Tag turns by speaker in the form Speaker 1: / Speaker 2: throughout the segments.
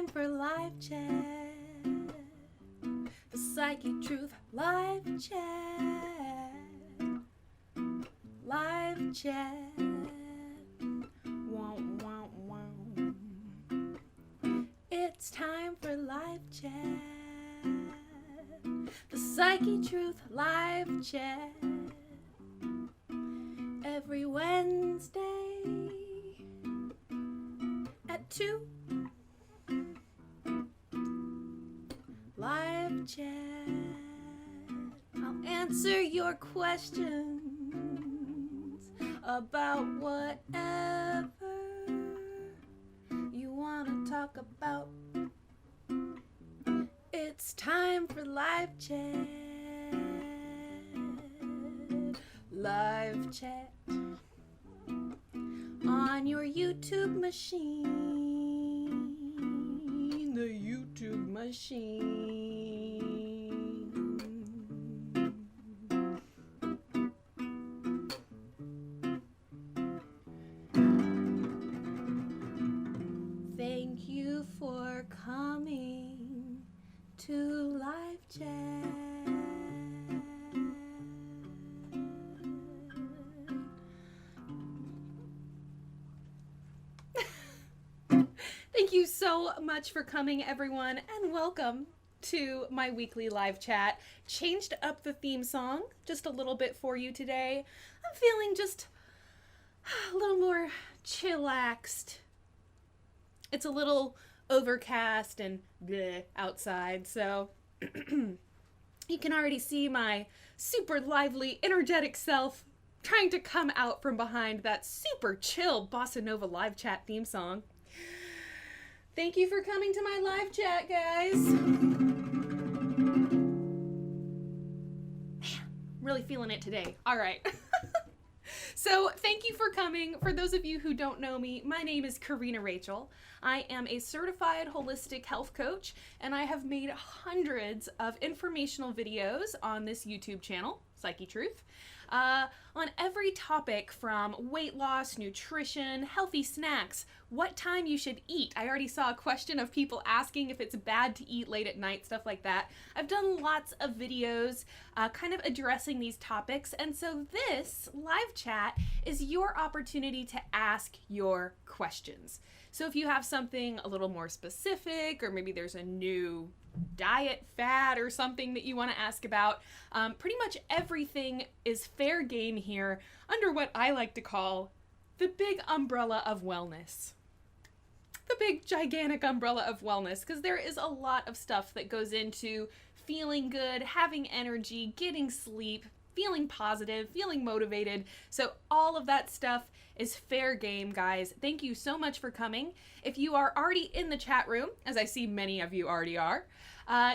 Speaker 1: time for live chat. The Psychetruth live chat. Live chat. Wow, wow, wow. It's time for live chat. The Psychetruth live chat. Every Wednesday at 2. Live chat. I'll answer your questions about whatever you want to talk about. It's time for live chat. Live chat on your YouTube machine. The YouTube machine. Thank you for coming to live chat. Thank you so much for coming, everyone, and welcome to my weekly live chat. Changed up the theme song just a little bit for you today. I'm feeling just a little more chillaxed. It's a little overcast and bleh outside, so you can already see my super lively, energetic self trying to come out from behind that super chill Bossa Nova live chat theme song. Thank you for coming to my live chat, guys. Man, really feeling it today. All right. So thank you for coming. For those of you who don't know me, my name is Corrina Rachel. I am a certified holistic health coach, and I have made hundreds of informational videos on this YouTube channel, Psychetruth, on every topic from weight loss, nutrition, healthy snacks, what time you should eat. I already saw a question of people asking if it's bad to eat late at night, stuff like that. I've done lots of videos kind of addressing these topics, and so this live chat is your opportunity to ask your questions. So if you have something a little more specific, or maybe there's a new diet fad or something that you want to ask about, pretty much everything is fair game here under what I like to call the big umbrella of wellness. The big gigantic umbrella of wellness, because there is a lot of stuff that goes into feeling good, having energy, getting sleep, feeling positive, feeling motivated. So all of that stuff is fair game, guys. Thank you so much for coming. If you are already in the chat room, as I see many of you already are,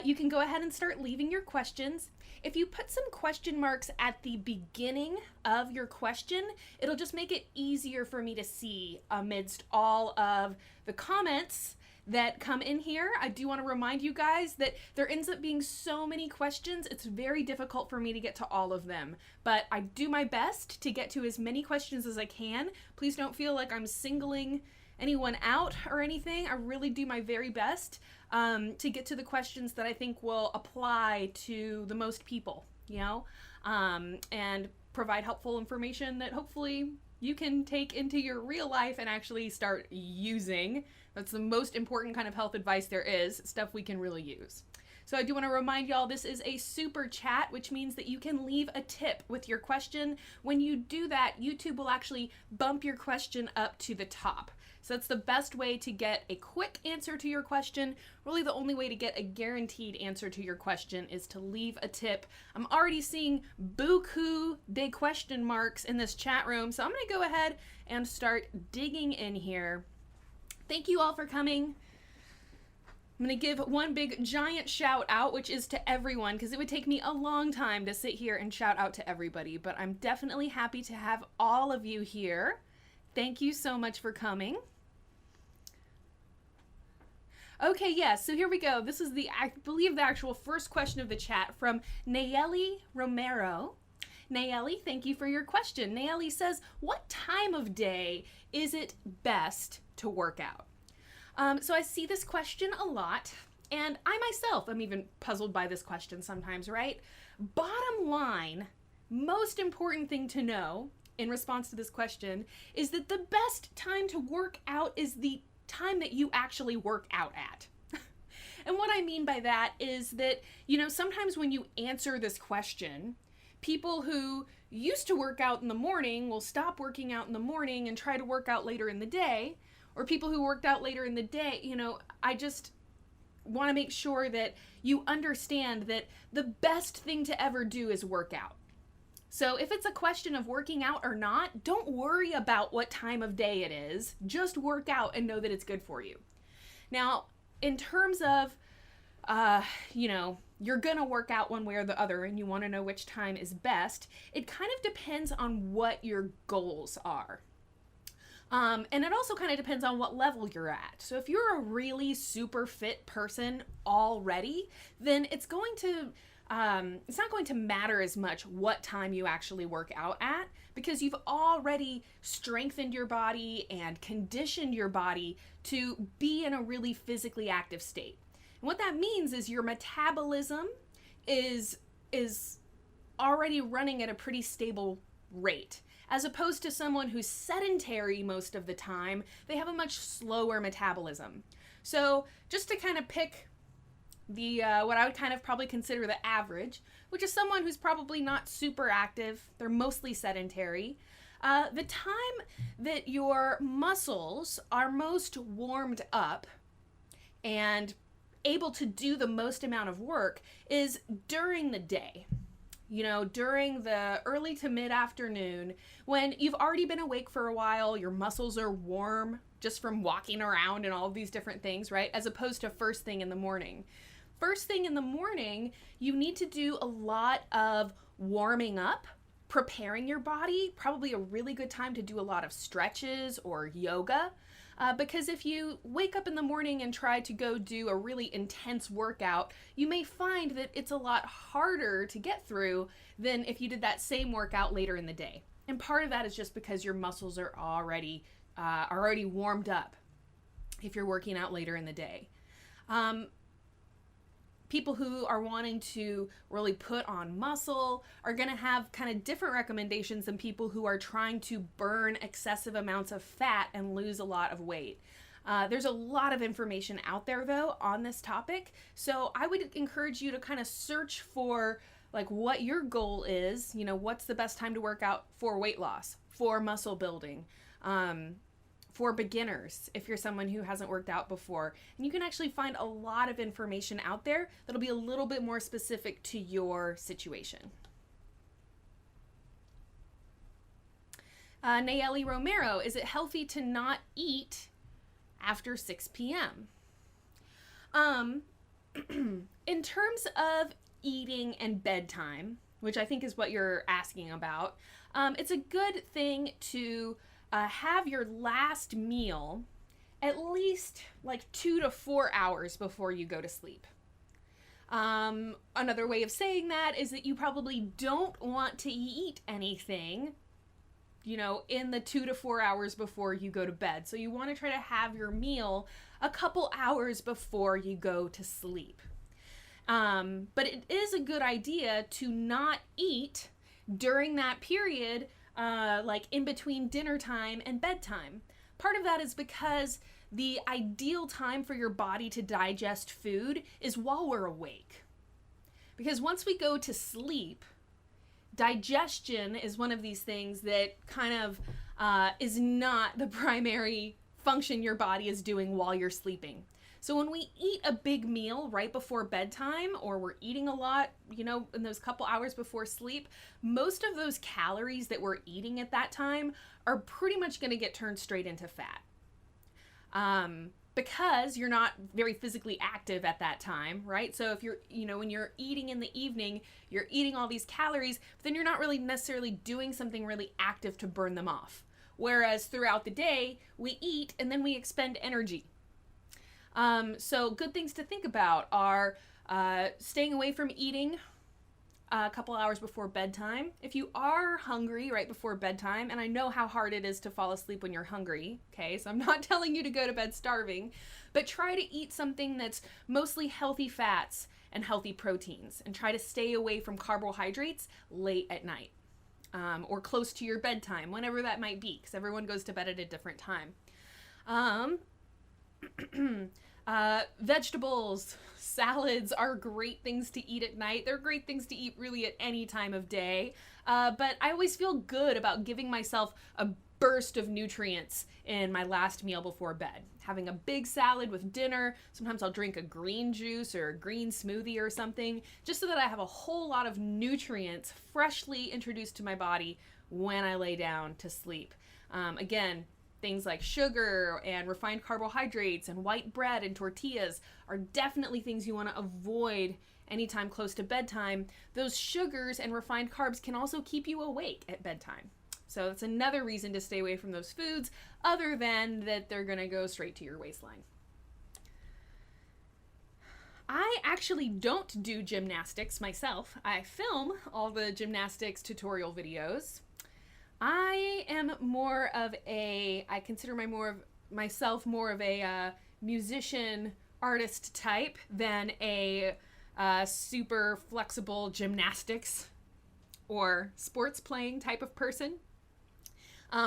Speaker 1: you can go ahead and start leaving your questions. If you put some question marks at the beginning of your question, it'll just make it easier for me to see amidst all of the comments that come in here. I do want to remind you guys that there ends up being so many questions, it's very difficult for me to get to all of them. But I do my best to get to as many questions as I can. Please don't feel like I'm singling anyone out or anything. I really do my very best to get to the questions that I think will apply to the most people, you know, and provide helpful information that hopefully you can take into your real life and actually start using. That's the most important kind of health advice there is, stuff we can really use. So I do want to remind y'all, this is a super chat, which means that you can leave a tip with your question. When you do that, YouTube will actually bump your question up to the top. So that's the best way to get a quick answer to your question. Really the only way to get a guaranteed answer to your question is to leave a tip. I'm already seeing buku de question marks in this chat room, so I'm going to go ahead and start digging in here. Thank you all for coming. I'm going to give one big giant shout out, which is to everyone, because it would take me a long time to sit here and shout out to everybody, but I'm definitely happy to have all of you here. Thank you so much for coming. Okay, yes, so here we go. This is I believe the actual first question of the chat from Nayeli Romero. Nayeli, thank you for your question. Nayeli says, what time of day is it best to work out? So I see this question a lot, and I myself am even puzzled by this question sometimes, right? Bottom line, most important thing to know in response to this question is that the best time to work out is the time that you actually work out at. And what I mean by that is that, sometimes when you answer this question, people who used to work out in the morning will stop working out in the morning and try to work out later in the day. Or people who worked out later in the day, I just want to make sure that you understand that the best thing to ever do is work out. So if it's a question of working out or not, don't worry about what time of day it is. Just work out and know that it's good for you. Now, in terms of, you're going to work out one way or the other and you want to know which time is best, it kind of depends on what your goals are. And it also kind of depends on what level you're at. So if you're a really super fit person already, then it's not going to matter as much what time you actually work out at, because you've already strengthened your body and conditioned your body to be in a really physically active state. And what that means is your metabolism is already running at a pretty stable rate. As opposed to someone who's sedentary most of the time, they have a much slower metabolism. So just to kind of pick the what I would kind of probably consider the average, which is someone who's probably not super active, they're mostly sedentary, the time that your muscles are most warmed up and able to do the most amount of work is during the day. During the early to mid-afternoon, when you've already been awake for a while, your muscles are warm just from walking around and all of these different things, right? As opposed to first thing in the morning. First thing in the morning, you need to do a lot of warming up, preparing your body, probably a really good time to do a lot of stretches or yoga. Because if you wake up in the morning and try to go do a really intense workout, you may find that it's a lot harder to get through than if you did that same workout later in the day. And part of that is just because your muscles are already warmed up if you're working out later in the day. People who are wanting to really put on muscle are going to have kind of different recommendations than people who are trying to burn excessive amounts of fat and lose a lot of weight. There's a lot of information out there, though, on this topic. So I would encourage you to kind of search for what your goal is. What's the best time to work out for weight loss, for muscle building, for beginners, if you're someone who hasn't worked out before. And you can actually find a lot of information out there that'll be a little bit more specific to your situation. Nayeli Romero, is it healthy to not eat after 6 p.m.? In terms of eating and bedtime, which I think is what you're asking about, it's a good thing to have your last meal at least 2 to 4 hours before you go to sleep. Another way of saying that is that you probably don't want to eat anything, in the 2 to 4 hours before you go to bed. So you want to try to have your meal a couple hours before you go to sleep. But it is a good idea to not eat during that period, in between dinner time and bedtime. Part of that is because the ideal time for your body to digest food is while we're awake. Because once we go to sleep, digestion is one of these things that kind of is not the primary function your body is doing while you're sleeping. So when we eat a big meal right before bedtime, or we're eating a lot, in those couple hours before sleep, most of those calories that we're eating at that time are pretty much going to get turned straight into fat. Because you're not very physically active at that time, right? So if you're, when you're eating in the evening, you're eating all these calories, but then you're not really necessarily doing something really active to burn them off. Whereas throughout the day, we eat and then we expend energy. So good things to think about are staying away from eating a couple hours before bedtime. If you are hungry right before bedtime, and I know how hard it is to fall asleep when you're hungry, okay, so I'm not telling you to go to bed starving, but try to eat something that's mostly healthy fats and healthy proteins, and try to stay away from carbohydrates late at night, or close to your bedtime, whenever that might be, because everyone goes to bed at a different time. Vegetables, salads are great things to eat at night. They're great things to eat really at any time of day. But I always feel good about giving myself a burst of nutrients in my last meal before bed. Having a big salad with dinner. Sometimes I'll drink a green juice or a green smoothie or something, just so that I have a whole lot of nutrients freshly introduced to my body when I lay down to sleep. Again, things like sugar and refined carbohydrates and white bread and tortillas are definitely things you want to avoid anytime close to bedtime. Those sugars and refined carbs can also keep you awake at bedtime. So that's another reason to stay away from those foods, other than that they're going to go straight to your waistline. I actually don't do gymnastics myself. I film all the gymnastics tutorial videos. I am I consider myself more of a musician, artist type than a super flexible gymnastics or sports playing type of person.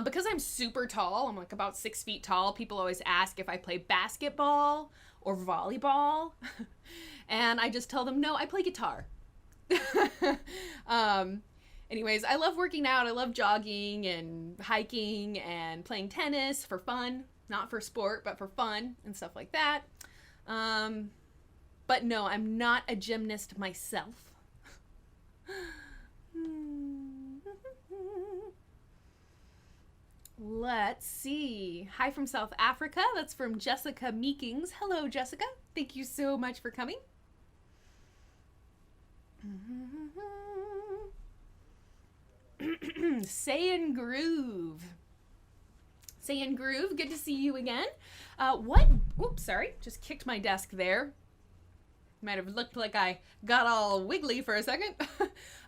Speaker 1: Because I'm super tall, I'm like about 6 feet tall, people always ask if I play basketball or volleyball. And I just tell them, no, I play guitar. Anyways, I love working out. I love jogging and hiking and playing tennis for fun. Not for sport, but for fun and stuff like that. But no, I'm not a gymnast myself. Let's see. Hi from South Africa. That's from Jessica Meekings. Hello, Jessica. Thank you so much for coming. Say and Groove. Say and Groove, good to see you again. Oops, sorry, just kicked my desk there. Might have looked like I got all wiggly for a second.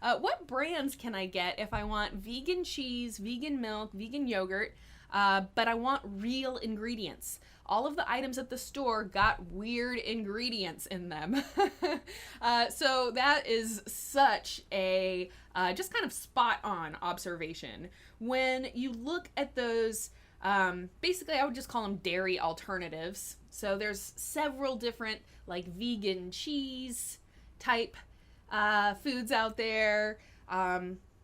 Speaker 1: What brands can I get if I want vegan cheese, vegan milk, vegan yogurt, but I want real ingredients? All of the items at the store got weird ingredients in them. So that is such a just kind of spot on observation. When you look at those, basically I would just call them dairy alternatives. So there's several different like vegan cheese type foods out there.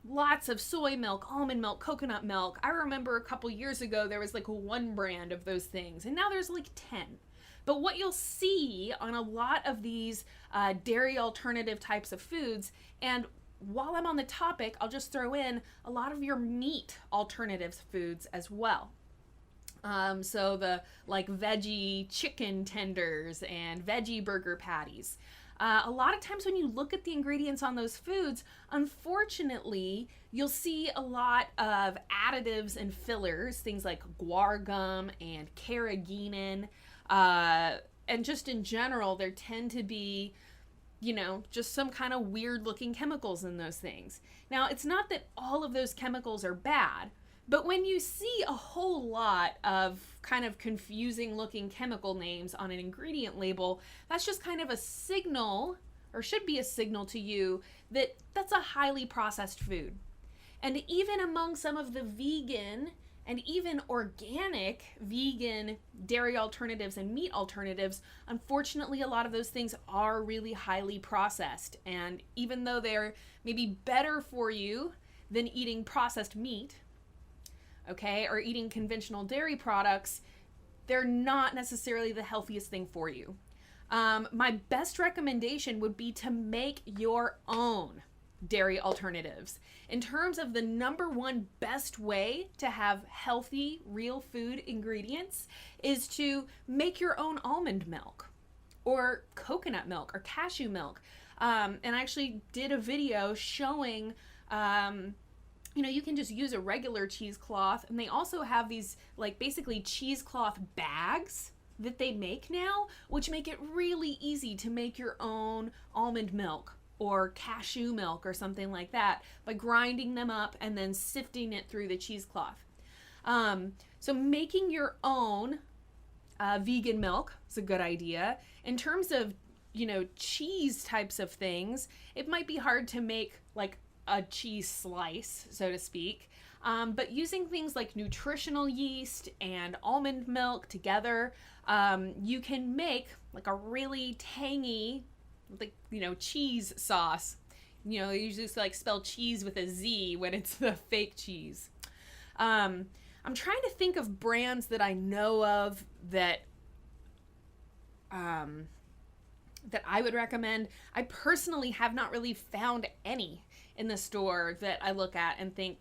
Speaker 1: Lots of soy milk, almond milk, coconut milk. I remember a couple years ago there was like one brand of those things, and now there's like 10. But what you'll see on a lot of these dairy alternative types of foods, and while I'm on the topic, I'll just throw in a lot of your meat alternatives foods as well. So the like veggie chicken tenders and veggie burger patties. A lot of times when you look at the ingredients on those foods, unfortunately, you'll see a lot of additives and fillers, things like guar gum and carrageenan, and just in general, there tend to be, just some kind of weird looking chemicals in those things. Now, it's not that all of those chemicals are bad, but when you see a whole lot of kind of confusing looking chemical names on an ingredient label, that's just kind of a signal, or should be a signal to you, that that's a highly processed food. And even among some of the vegan and even organic vegan dairy alternatives and meat alternatives, unfortunately a lot of those things are really highly processed. And even though they're maybe better for you than eating processed meat, okay, or eating conventional dairy products, they're not necessarily the healthiest thing for you. My best recommendation would be to make your own dairy alternatives. In terms of the number one best way to have healthy, real food ingredients is to make your own almond milk or coconut milk or cashew milk. And I actually did a video showing you can just use a regular cheesecloth, and they also have these like basically cheesecloth bags that they make now, which make it really easy to make your own almond milk or cashew milk or something like that by grinding them up and then sifting it through the cheesecloth. So making your own vegan milk is a good idea. In terms of, cheese types of things, it might be hard to make like a cheese slice, so to speak. But using things like nutritional yeast and almond milk together, you can make like a really tangy, like, cheese sauce. They usually like spell cheese with a Z when it's the fake cheese. I'm trying to think of brands that I know of that that I would recommend. I personally have not really found any in the store that I look at and think,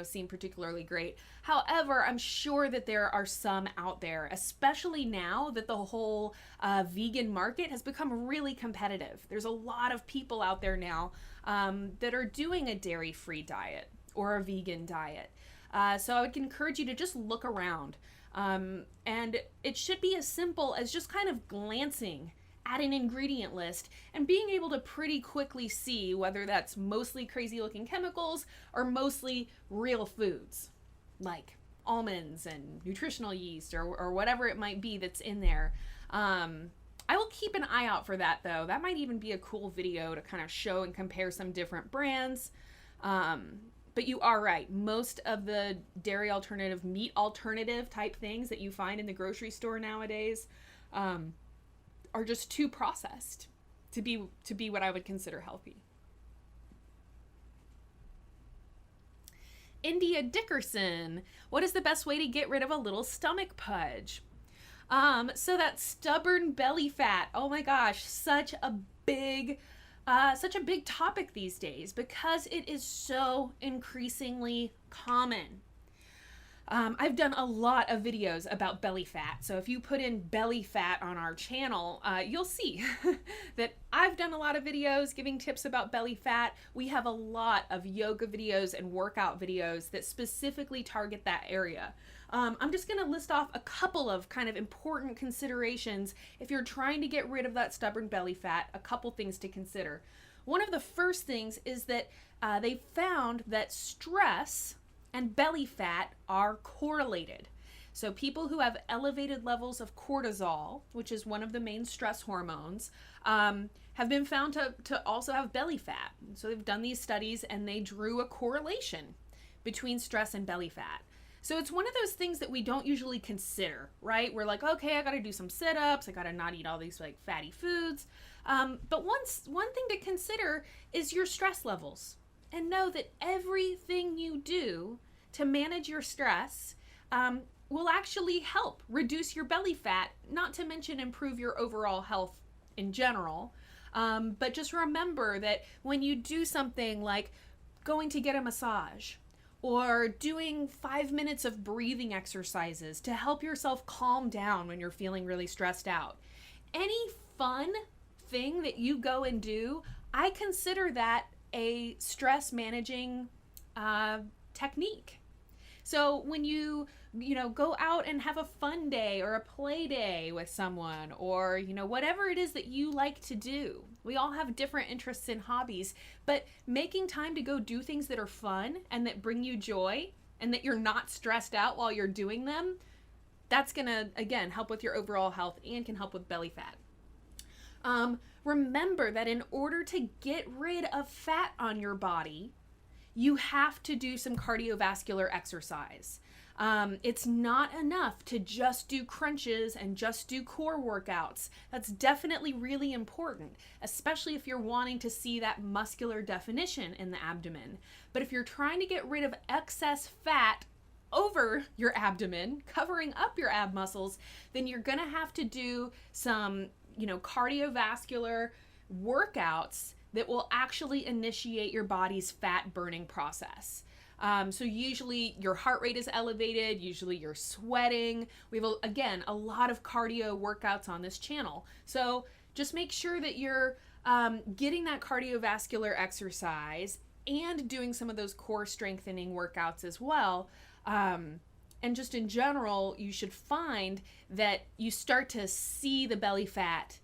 Speaker 1: seem particularly great. However, I'm sure that there are some out there, especially now that the whole vegan market has become really competitive. There's a lot of people out there now that are doing a dairy-free diet or a vegan diet. So I would encourage you to just look around. And it should be as simple as just kind of glancing at an ingredient list and being able to pretty quickly see whether that's mostly crazy looking chemicals or mostly real foods like almonds and nutritional yeast or whatever it might be that's in there. I will keep an eye out for that though. That might even be a cool video to kind of show and compare some different brands. But you are right. Most of the dairy alternative, meat alternative type things that you find in the grocery store nowadays are just too processed to be what I would consider healthy. India Dickerson, what is the best way to get rid of a little stomach pudge? So that stubborn belly fat, oh my gosh, such a big topic these days because it is so increasingly common. I've done a lot of videos about belly fat. So if you put in belly fat on our channel, you'll see that I've done a lot of videos giving tips about belly fat. We have a lot of yoga videos and workout videos that specifically target that area. I'm just going to list off a couple of kind of important considerations if you're trying to get rid of that stubborn belly fat, a couple things to consider. One of the first things is that they found that stress and belly fat are correlated. So people who have elevated levels of cortisol, which is one of the main stress hormones, have been found to also have belly fat. So they've done these studies and they drew a correlation between stress and belly fat. So it's one of those things that we don't usually consider, right? We're like, okay, I got to do some sit-ups. I got to not eat all these like fatty foods. But one thing to consider is your stress levels. And know that everything you do to manage your stress will actually help reduce your belly fat, not to mention improve your overall health in general. But just remember that when you do something like going to get a massage or doing 5 minutes of breathing exercises to help yourself calm down when you're feeling really stressed out, any fun thing that you go and do, I consider that a stress managing technique. So when you go out and have a fun day or a play day with someone or, whatever it is that you like to do, we all have different interests and hobbies, but making time to go do things that are fun and that bring you joy and that you're not stressed out while you're doing them, that's gonna, again, help with your overall health and can help with belly fat. Remember that in order to get rid of fat on your body, you have to do some cardiovascular exercise. It's not enough to just do crunches and just do core workouts. That's definitely really important, especially if you're wanting to see that muscular definition in the abdomen. But if you're trying to get rid of excess fat over your abdomen, covering up your ab muscles, then you're gonna have to do some cardiovascular workouts that will actually initiate your body's fat burning process. So usually your heart rate is elevated, usually you're sweating. We have, again, a lot of cardio workouts on this channel. So just make sure that you're getting that cardiovascular exercise and doing some of those core strengthening workouts as well. And just in general, you should find that you start to see the belly fat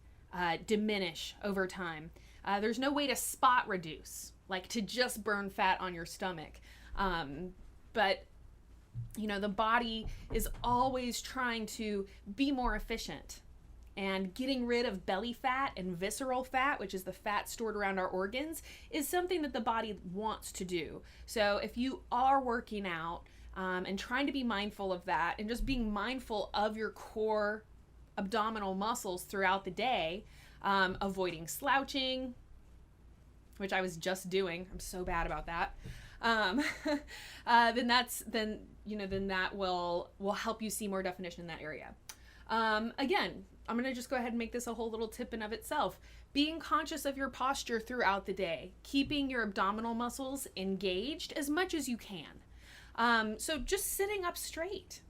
Speaker 1: diminish over time. There's no way to spot reduce, like to just burn fat on your stomach. But the body is always trying to be more efficient, and getting rid of belly fat and visceral fat, which is the fat stored around our organs, is something that the body wants to do. So if you are working out and trying to be mindful of that, and just being mindful of your core abdominal muscles throughout the day, avoiding slouching, which I was just doing. I'm so bad about that. Then that will help you see more definition in that area. Again, I'm going to just go ahead and make this a whole little tip in of itself. Being conscious of your posture throughout the day, keeping your abdominal muscles engaged as much as you can. So just sitting up straight.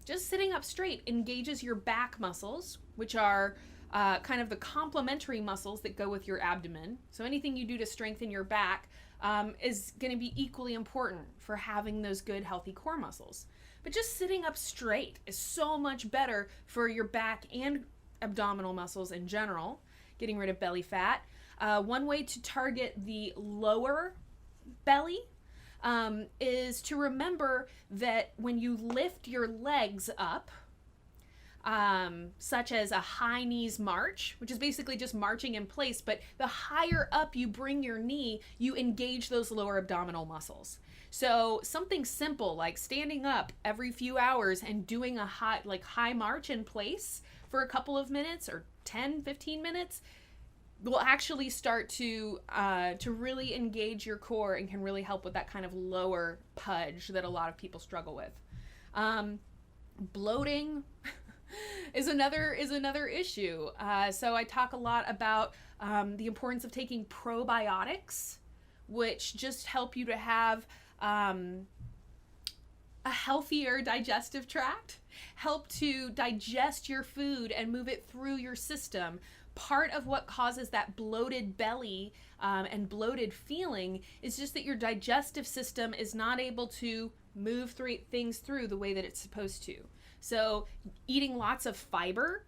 Speaker 1: Just sitting up straight engages your back muscles, which are kind of the complementary muscles that go with your abdomen. So anything you do to strengthen your back is going to be equally important for having those good, healthy core muscles. But just sitting up straight is so much better for your back and abdominal muscles in general, getting rid of belly fat. One way to target the lower belly is to remember that when you lift your legs up, such as a high knees march, which is basically just marching in place, but the higher up you bring your knee, you engage those lower abdominal muscles. So something simple like standing up every few hours and doing a high march in place for a couple of minutes or 10, 15 minutes will actually start to really engage your core and can really help with that kind of lower pudge that a lot of people struggle with. Bloating is another issue. So I talk a lot about the importance of taking probiotics, which just help you to have a healthier digestive tract, help to digest your food and move it through your system. Part of what causes that bloated belly and bloated feeling is just that your digestive system is not able to move things through the way that it's supposed to. So eating lots of fiber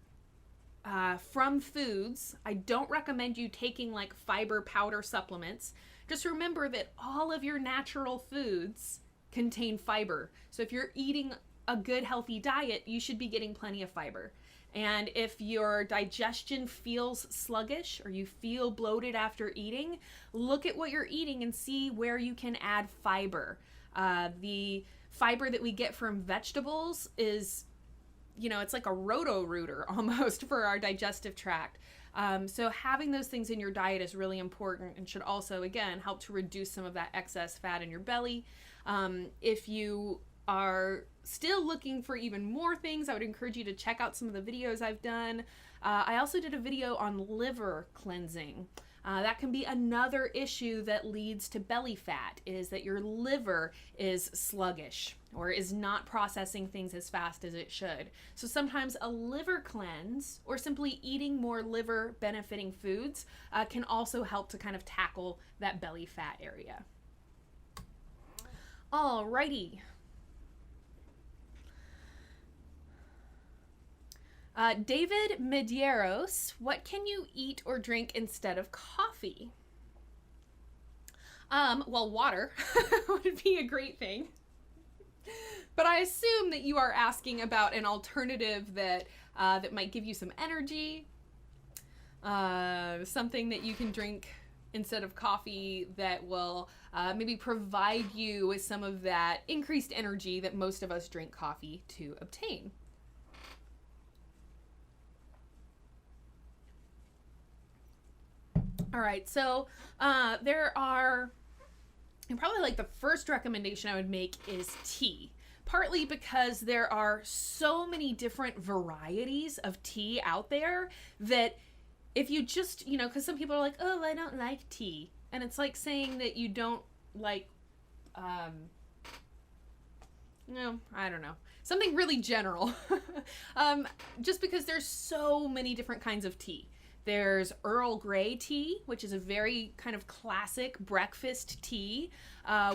Speaker 1: from foods. I don't recommend you taking like fiber powder supplements. Just remember that all of your natural foods contain fiber. So if you're eating a good, healthy diet, you should be getting plenty of fiber. And if your digestion feels sluggish or you feel bloated after eating, look at what you're eating and see where you can add fiber. The fiber that we get from vegetables is, it's like a roto-rooter almost for our digestive tract. So having those things in your diet is really important and should also, again, help to reduce some of that excess fat in your belly. If you are still looking for even more things, I would encourage you to check out some of the videos I've done. I also did a video on liver cleansing. That can be another issue that leads to belly fat, is that your liver is sluggish or is not processing things as fast as it should. So sometimes a liver cleanse or simply eating more liver benefiting foods can also help to kind of tackle that belly fat area. Alrighty. David Medeiros, what can you eat or drink instead of coffee? Well, water would be a great thing. But I assume that you are asking about an alternative that might give you some energy, something that you can drink instead of coffee that will maybe provide you with some of that increased energy that most of us drink coffee to obtain. All right, so there are, and probably like the first recommendation I would make is tea. Partly because there are so many different varieties of tea out there that if you just, because some people are like, oh, I don't like tea. And it's like saying that you don't like, I don't know, something really general. Just because there's so many different kinds of tea. There's Earl Grey tea, which is a very kind of classic breakfast tea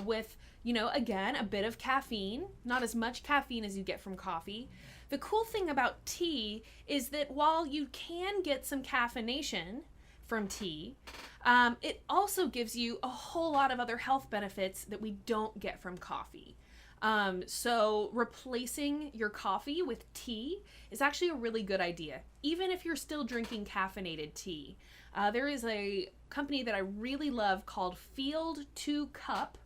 Speaker 1: with, again, a bit of caffeine, not as much caffeine as you get from coffee. The cool thing about tea is that while you can get some caffeination, from tea. It also gives you a whole lot of other health benefits that we don't get from coffee. So replacing your coffee with tea is actually a really good idea, even if you're still drinking caffeinated tea. There is a company that I really love called Field to Cup.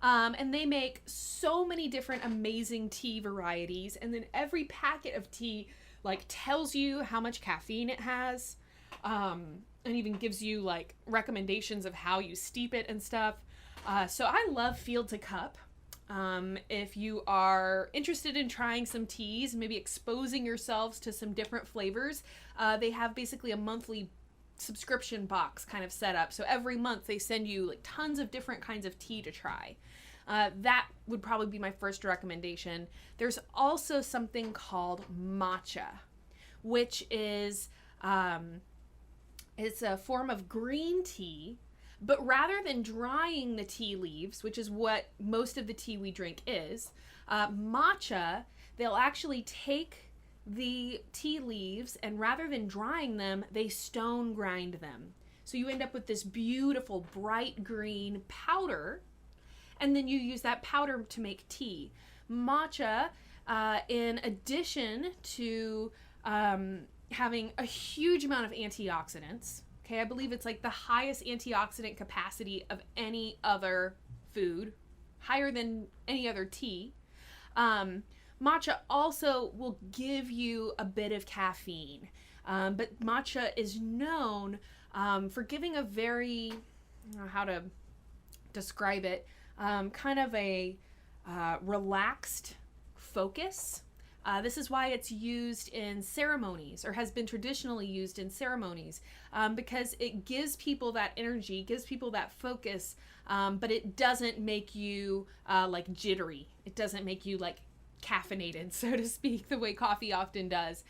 Speaker 1: And they make so many different amazing tea varieties. And then every packet of tea like tells you how much caffeine it has. And even gives you like recommendations of how you steep it and stuff. So I love Field to Cup. If you are interested in trying some teas, maybe exposing yourselves to some different flavors, they have basically a monthly subscription box kind of set up. So every month they send you like tons of different kinds of tea to try. That would probably be my first recommendation. There's also something called matcha, which is it's a form of green tea. But rather than drying the tea leaves, which is what most of the tea we drink is, matcha, they'll actually take the tea leaves and rather than drying them, they stone grind them. So you end up with this beautiful bright green powder, and then you use that powder to make tea. Matcha, in addition to having a huge amount of antioxidants, okay, I believe it's like the highest antioxidant capacity of any other food, higher than any other tea. Matcha also will give you a bit of caffeine, but matcha is known for giving a very, I don't know how to describe it, kind of a relaxed focus. This is why it's used in ceremonies, or has been traditionally used in ceremonies, because it gives people that energy, gives people that focus, but it doesn't make you like jittery. It doesn't make you like caffeinated, so to speak, the way coffee often does.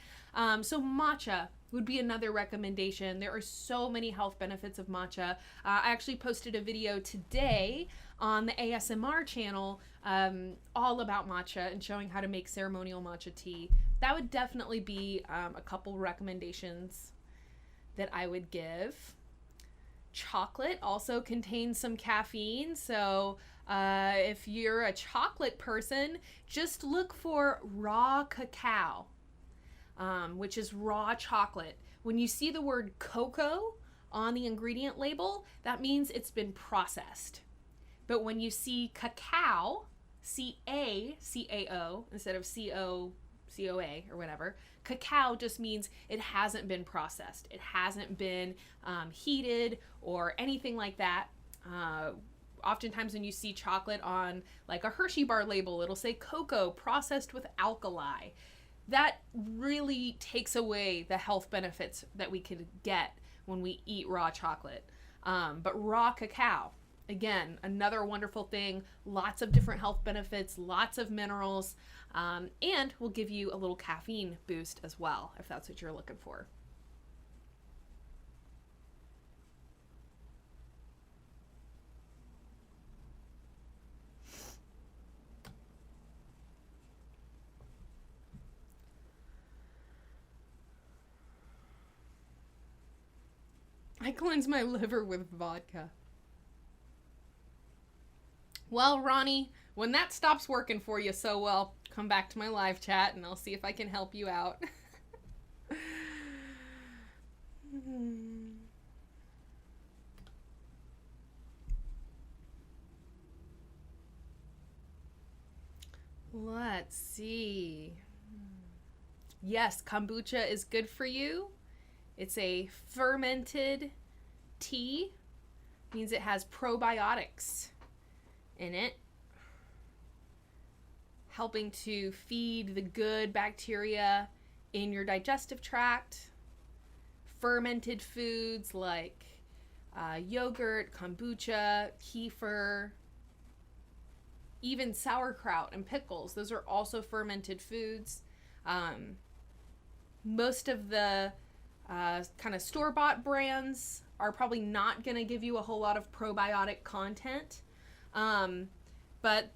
Speaker 1: So matcha would be another recommendation. There are so many health benefits of matcha. I actually posted a video today on the ASMR channel all about matcha and showing how to make ceremonial matcha tea. That would definitely be a couple recommendations that I would give. Chocolate also contains some caffeine, so if you're a chocolate person, just look for raw cacao, which is raw chocolate. When you see the word cocoa on the ingredient label, that means it's been processed. But when you see cacao, C-A-C-A-O, instead of C-O-C-O-A or whatever, cacao just means it hasn't been processed. It hasn't been heated or anything like that. Oftentimes when you see chocolate on like a Hershey bar label, it'll say cocoa processed with alkali. That really takes away the health benefits that we could get when we eat raw chocolate. But raw cacao, again, another wonderful thing, lots of different health benefits, lots of minerals, and will give you a little caffeine boost as well, if that's what you're looking for. I cleanse my liver with vodka. Well, Ronnie, when that stops working for you so well, come back to my live chat and I'll see if I can help you out. Let's see. Yes, kombucha is good for you. It's a fermented tea, means it has probiotics in it, helping to feed the good bacteria in your digestive tract. Fermented foods like yogurt, kombucha, kefir, even sauerkraut and pickles, those are also fermented foods. Most of the kind of store-bought brands are probably not going to give you a whole lot of probiotic content. But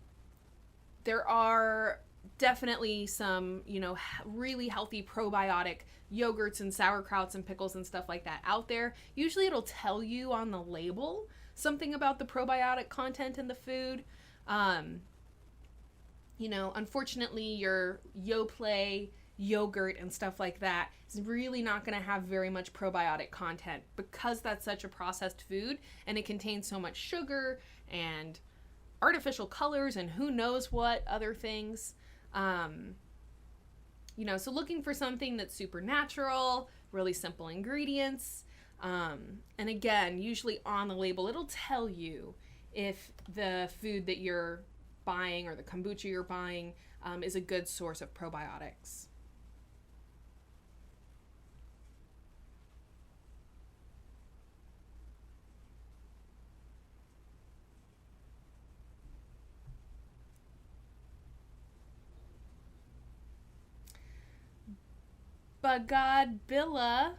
Speaker 1: there are definitely some, really healthy probiotic yogurts and sauerkrauts and pickles and stuff like that out there. Usually it'll tell you on the label something about the probiotic content in the food. Unfortunately, your Yoplait yogurt and stuff like that is really not going to have very much probiotic content because that's such a processed food and it contains so much sugar and artificial colors and who knows what other things. So looking for something that's super natural, really simple ingredients. And again, usually on the label, it'll tell you if the food that you're buying or the kombucha you're buying is a good source of probiotics. Bagadbilla,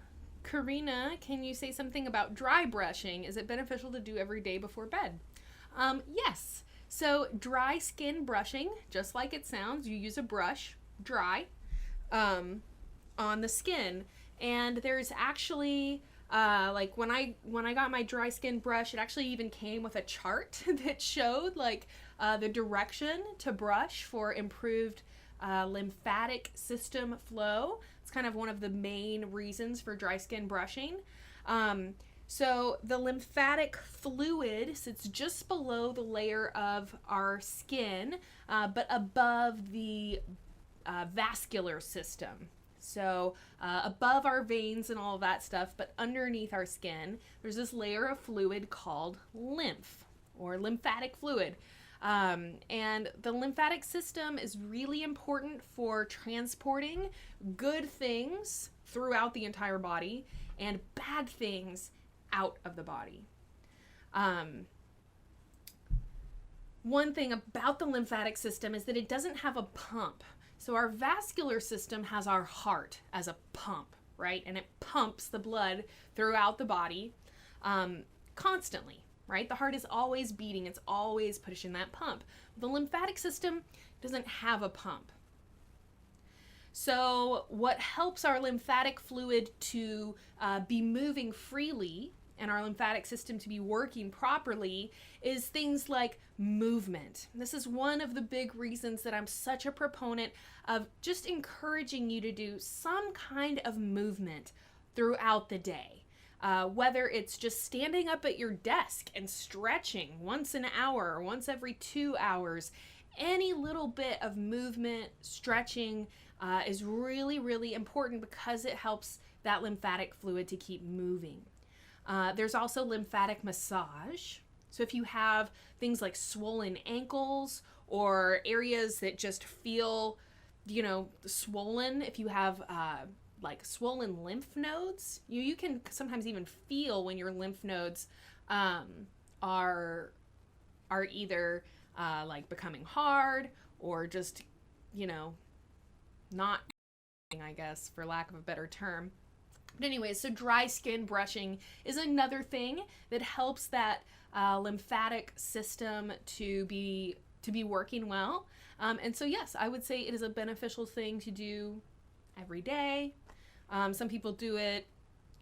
Speaker 1: Corrina, can you say something about dry brushing? Is it beneficial to do every day before bed? Yes. So dry skin brushing, just like it sounds, you use a brush, dry, on the skin. And there's actually, like when I got my dry skin brush, it actually even came with a chart that showed like the direction to brush for improved lymphatic system flow. It's kind of one of the main reasons for dry skin brushing. So the lymphatic fluid sits just below the layer of our skin, but above the vascular system. So above our veins and all of that stuff, but underneath our skin, there's this layer of fluid called lymph or lymphatic fluid. And the lymphatic system is really important for transporting good things throughout the entire body and bad things out of the body. One thing about the lymphatic system is that it doesn't have a pump. So our vascular system has our heart as a pump, right? And it pumps the blood throughout the body constantly. Right? The heart is always beating. It's always pushing that pump. The lymphatic system doesn't have a pump. So what helps our lymphatic fluid to be moving freely and our lymphatic system to be working properly is things like movement. This is one of the big reasons that I'm such a proponent of just encouraging you to do some kind of movement throughout the day. Whether it's just standing up at your desk and stretching once an hour or once every 2 hours, any little bit of movement, stretching is really, really important because it helps that lymphatic fluid to keep moving. There's also lymphatic massage. So if you have things like swollen ankles or areas that just feel, swollen, if you have like swollen lymph nodes, you can sometimes even feel when your lymph nodes are either like becoming hard or just not, I guess, for lack of a better term. But anyways, so dry skin brushing is another thing that helps that lymphatic system to be working well. And so yes, I would say it is a beneficial thing to do every day. Some people do it,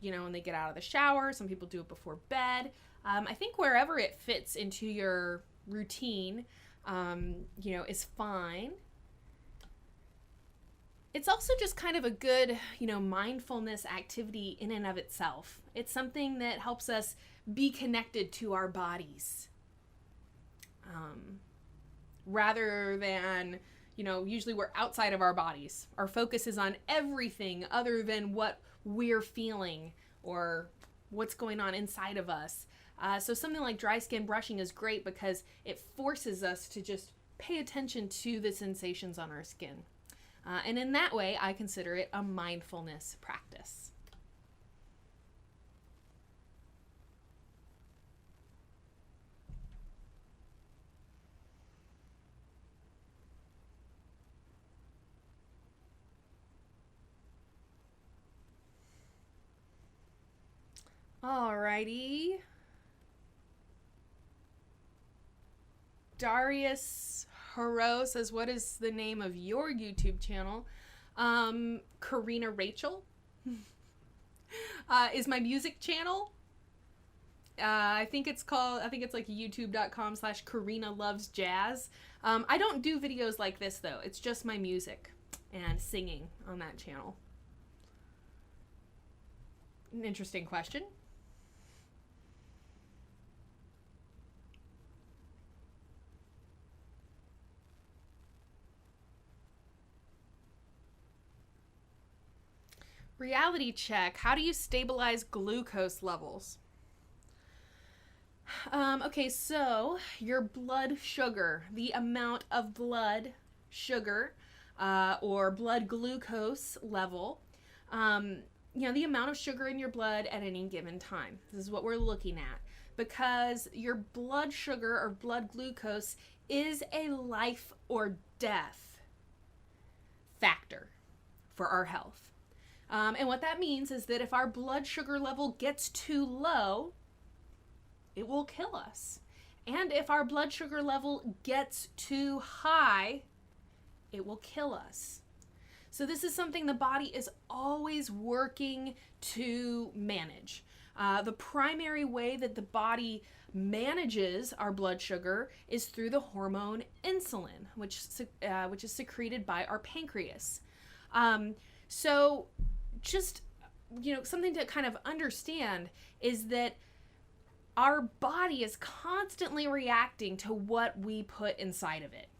Speaker 1: when they get out of the shower. Some people do it before bed. I think wherever it fits into your routine, is fine. It's also just kind of a good, mindfulness activity in and of itself. It's something that helps us be connected to our bodies. Rather than, usually we're outside of our bodies. Our focus is on everything other than what we're feeling or what's going on inside of us. So something like dry skin brushing is great because it forces us to just pay attention to the sensations on our skin. And in that way, I consider it a mindfulness practice. Alrighty. Darius Haro says, what is the name of your YouTube channel? Corrina Rachel is my music channel. I think it's like youtube.com/Corrina Loves Jazz. I don't do videos like this though. It's just my music and singing on that channel. An interesting question. Reality check. How do you stabilize glucose levels? Okay, so your blood sugar, the amount of blood sugar or blood glucose level, the amount of sugar in your blood at any given time. This is what we're looking at, because your blood sugar or blood glucose is a life or death factor for our health. And what that means is that if our blood sugar level gets too low, it will kill us. And if our blood sugar level gets too high, it will kill us. So this is something the body is always working to manage. The primary way that the body manages our blood sugar is through the hormone insulin, which is secreted by our pancreas. So just, something to kind of understand is that our body is constantly reacting to what we put inside of it.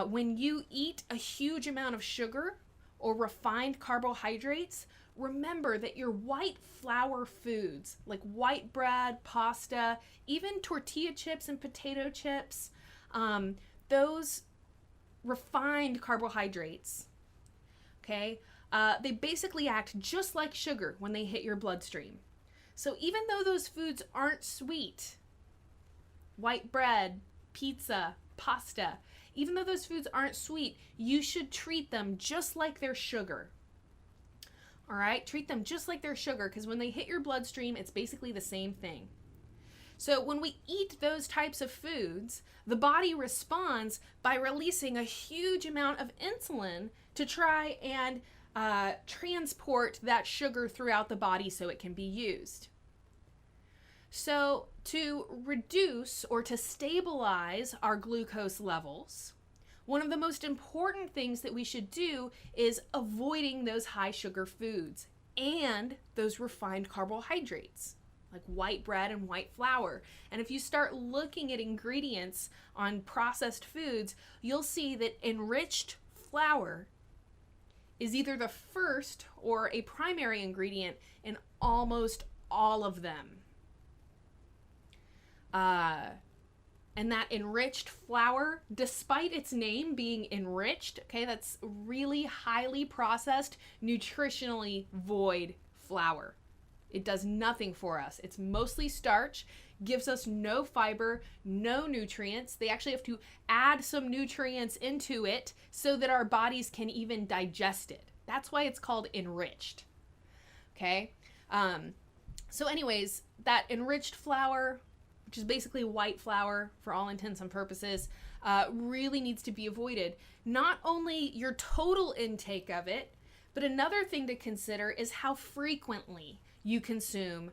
Speaker 1: When you eat a huge amount of sugar or refined carbohydrates, remember that your white flour foods like white bread, pasta, even tortilla chips and potato chips, those refined carbohydrates, okay, they basically act just like sugar when they hit your bloodstream. So even though those foods aren't sweet, white bread, pizza, pasta, even though those foods aren't sweet, you should treat them just like they're sugar. All right? Treat them just like they're sugar, because when they hit your bloodstream, it's basically the same thing. So when we eat those types of foods, the body responds by releasing a huge amount of insulin to try and transport that sugar throughout the body so it can be used. So to reduce or to stabilize our glucose levels, one of the most important things that we should do is avoiding those high sugar foods and those refined carbohydrates like white bread and white flour. And if you start looking at ingredients on processed foods, you'll see that enriched flour is either the first or a primary ingredient in almost all of them. And that enriched flour, despite its name being enriched, okay, that's really highly processed, nutritionally void flour. It does nothing for us. It's mostly starch, gives us no fiber, no nutrients. They actually have to add some nutrients into it so that our bodies can even digest it. That's why it's called enriched. Okay? So anyways, that enriched flour, which is basically white flour for all intents and purposes, really needs to be avoided. Not only your total intake of it, but another thing to consider is how frequently you consume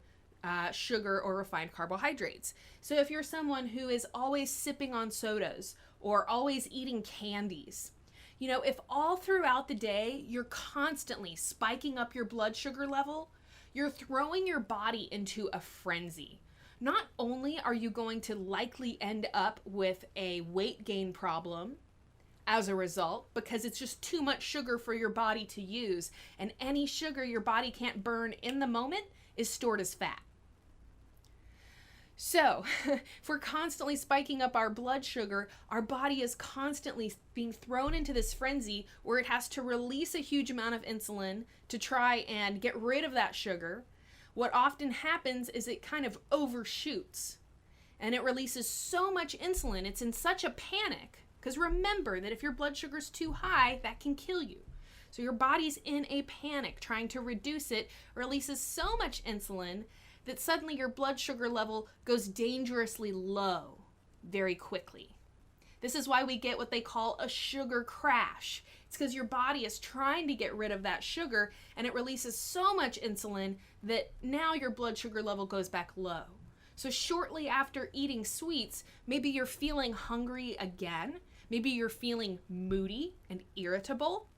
Speaker 1: sugar or refined carbohydrates. So if you're someone who is always sipping on sodas or always eating candies, if all throughout the day you're constantly spiking up your blood sugar level, you're throwing your body into a frenzy. Not only are you going to likely end up with a weight gain problem as a result, because it's just too much sugar for your body to use, and any sugar your body can't burn in the moment is stored as fat. So, if we're constantly spiking up our blood sugar, our body is constantly being thrown into this frenzy where it has to release a huge amount of insulin to try and get rid of that sugar. What often happens is it kind of overshoots and it releases so much insulin. It's in such a panic, because remember that if your blood sugar's too high, that can kill you. So your body's in a panic trying to reduce it, releases so much insulin that suddenly your blood sugar level goes dangerously low very quickly. This is why we get what they call a sugar crash. It's because your body is trying to get rid of that sugar, and it releases so much insulin that now your blood sugar level goes back low. So shortly after eating sweets, maybe you're feeling hungry again. Maybe you're feeling moody and irritable.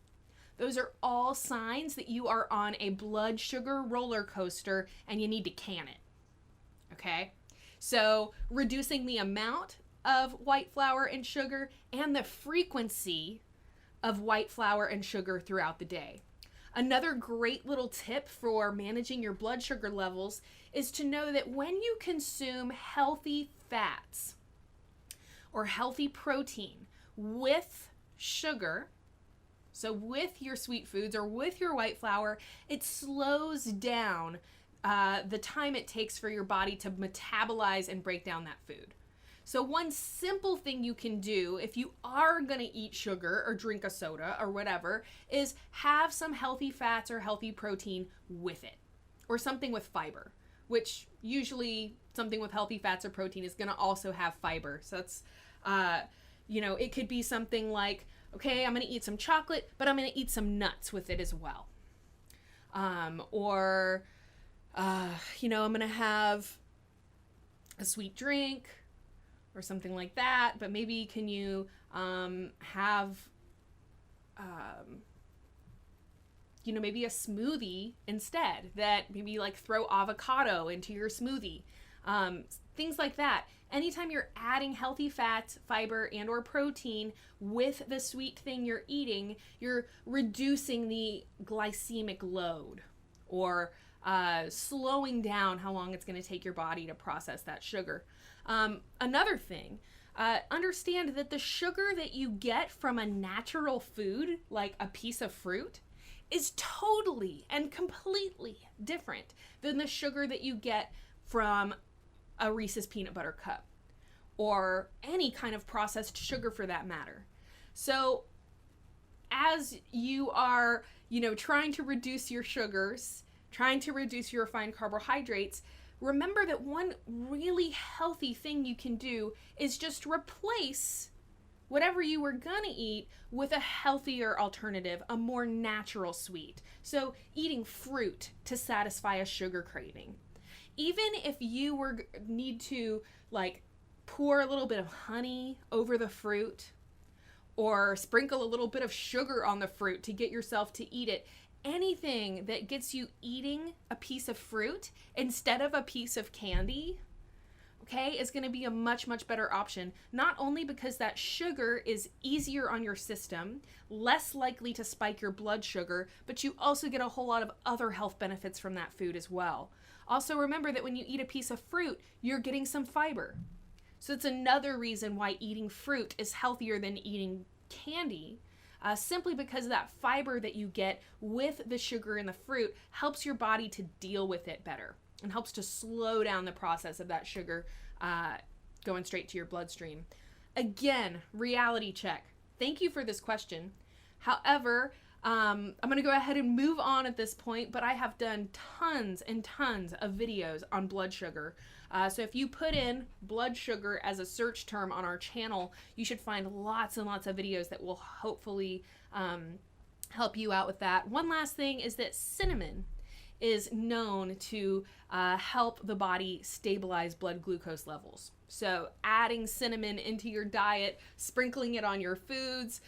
Speaker 1: Those are all signs that you are on a blood sugar roller coaster and you need to can it. Okay? So reducing the amount of white flour and sugar and the frequency of white flour and sugar throughout the day. Another great little tip for managing your blood sugar levels is to know that when you consume healthy fats or healthy protein with sugar, so with your sweet foods or with your white flour, it slows down the time it takes for your body to metabolize and break down that food. So one simple thing you can do if you are going to eat sugar or drink a soda or whatever is have some healthy fats or healthy protein with it, or something with fiber, which usually something with healthy fats or protein is going to also have fiber. So that's, it could be something like, okay, I'm going to eat some chocolate, but I'm going to eat some nuts with it as well. I'm going to have a sweet drink or something like that, but maybe can you have, maybe a smoothie instead, that maybe like throw avocado into your smoothie, things like that. Anytime you're adding healthy fats, fiber, and or protein with the sweet thing you're eating, you're reducing the glycemic load, or slowing down how long it's going to take your body to process that sugar. Another thing, understand that the sugar that you get from a natural food, like a piece of fruit, is totally and completely different than the sugar that you get from a Reese's peanut butter cup, or any kind of processed sugar for that matter. So as you are, trying to reduce your sugars, trying to reduce your refined carbohydrates, remember that one really healthy thing you can do is just replace whatever you were gonna eat with a healthier alternative, a more natural sweet. So eating fruit to satisfy a sugar craving. Even if you need to pour a little bit of honey over the fruit, or sprinkle a little bit of sugar on the fruit to get yourself to eat it, anything that gets you eating a piece of fruit instead of a piece of candy, okay, is going to be a much, much better option. Not only because that sugar is easier on your system, less likely to spike your blood sugar, but you also get a whole lot of other health benefits from that food as well. Also remember that when you eat a piece of fruit, you're getting some fiber. So it's another reason why eating fruit is healthier than eating candy. Simply because that fiber that you get with the sugar in the fruit helps your body to deal with it better and helps to slow down the process of that sugar going straight to your bloodstream. Again, reality check. Thank you for this question. However, I'm going to go ahead and move on at this point, but I have done tons and tons of videos on blood sugar. So if you put in blood sugar as a search term on our channel, you should find lots and lots of videos that will hopefully help you out with that. One last thing is that cinnamon is known to help the body stabilize blood glucose levels. So adding cinnamon into your diet, sprinkling it on your foods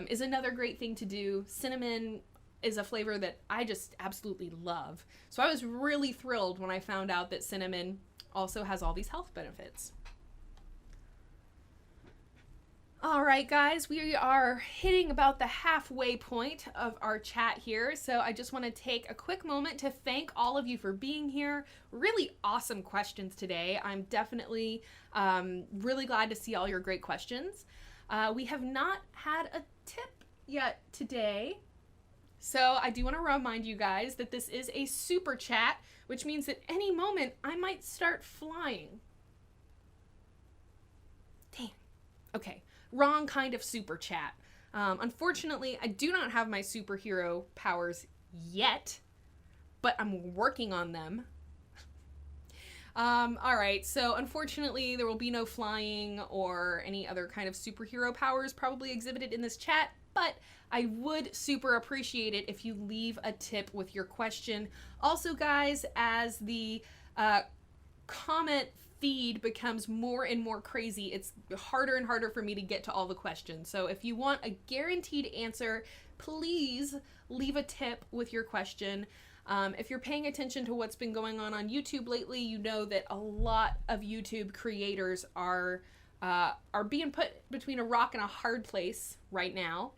Speaker 1: is another great thing to do. Cinnamon is a flavor that I just absolutely love. So I was really thrilled when I found out that cinnamon also has all these health benefits. All right, guys, we are hitting about the halfway point of our chat here. So I just want to take a quick moment to thank all of you for being here. Really awesome questions today. I'm definitely really glad to see all your great questions. We have not had a tip yet today. So I do want to remind you guys that this is a super chat, which means at any moment I might start flying. Damn. Okay. Wrong kind of super chat. Unfortunately, I do not have my superhero powers yet, but I'm working on them. All right, so unfortunately, there will be no flying or any other kind of superhero powers probably exhibited in this chat, but I would super appreciate it if you leave a tip with your question. Also, guys, as the comment feed becomes more and more crazy, it's harder and harder for me to get to all the questions. So if you want a guaranteed answer, please leave a tip with your question. If you're paying attention to what's been going on YouTube lately, you know that a lot of YouTube creators are being put between a rock and a hard place right now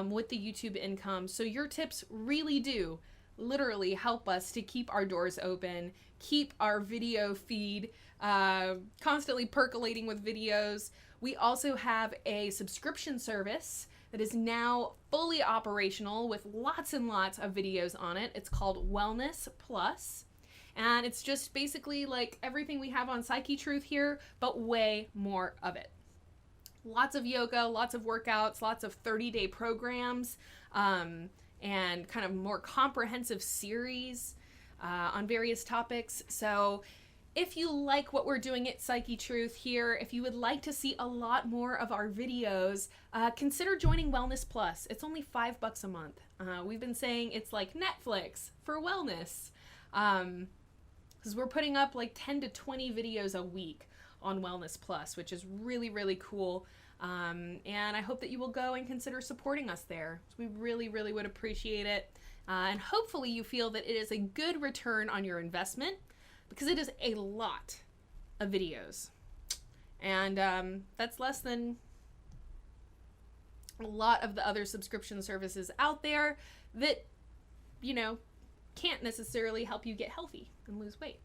Speaker 1: with the YouTube income. So your tips really do literally help us to keep our doors open, keep our video feed constantly percolating with videos. We also have a subscription service that is now fully operational with lots and lots of videos on it. It's called Wellness Plus, and it's just basically like everything we have on Psychetruth here, but way more of it. Lots of yoga, lots of workouts, lots of 30-day programs, and kind of more comprehensive series on various topics. So if you like what we're doing at Psychetruth here, if you would like to see a lot more of our videos, consider joining Wellness Plus. It's only $5 a month. We've been saying it's like Netflix for wellness, because we're putting up like 10 to 20 videos a week on Wellness Plus, which is really, really cool. And I hope that you will go and consider supporting us there. We really, really would appreciate it. And hopefully you feel that it is a good return on your investment, because it is a lot of videos. And that's less than a lot of the other subscription services out there that, you know, can't necessarily help you get healthy and lose weight.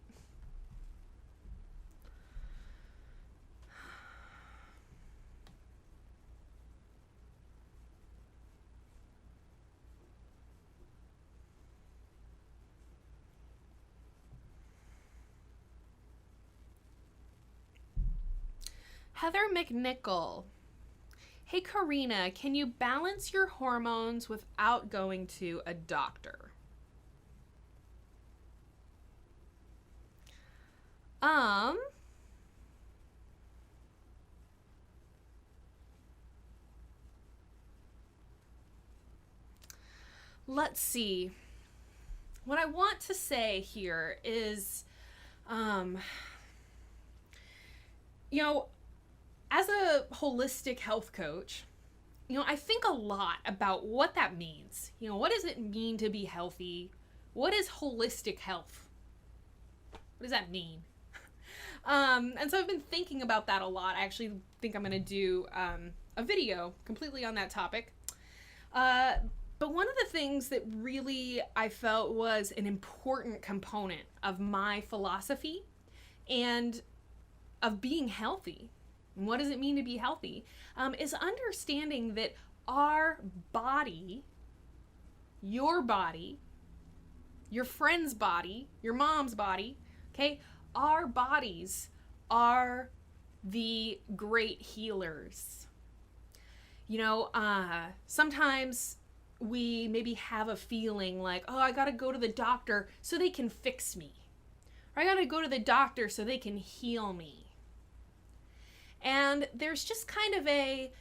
Speaker 1: Heather McNichol. Hey, Corrina, can you balance your hormones without going to a doctor? Let's see. What I want to say here is, you know, as a holistic health coach, you know, I think a lot about what that means. You know, what does it mean to be healthy? What is holistic health? What does that mean? And so I've been thinking about that a lot. I actually think I'm going to do a video completely on that topic. But one of the things that really I felt was an important component of my philosophy and of being healthy, and what does it mean to be healthy, is understanding that our body, your friend's body, your mom's body, okay, our bodies are the great healers. You know, sometimes we maybe have a feeling like, oh, I gotta go to the doctor so they can fix me. Or I gotta go to the doctor so they can heal me. And there's just kind of a,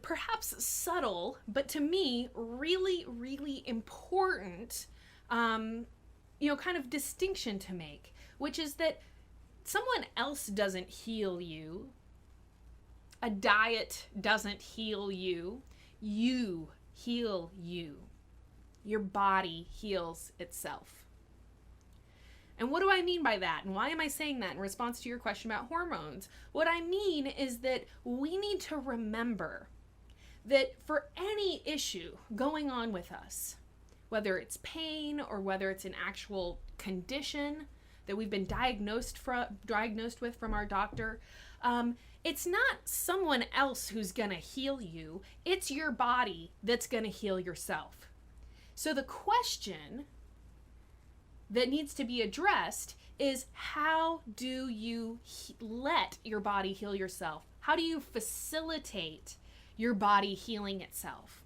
Speaker 1: perhaps subtle, but to me, really, really important, kind of distinction to make, which is that someone else doesn't heal you. A diet doesn't heal you. You heal you. Your body heals itself. And what do I mean by that? And why am I saying that in response to your question about hormones? What I mean is that we need to remember that for any issue going on with us, whether it's pain or whether it's an actual condition that we've been diagnosed with from our doctor, it's not someone else who's going to heal you. It's your body that's going to heal yourself. So the question that needs to be addressed is, how do you let your body heal yourself? How do you facilitate your body healing itself,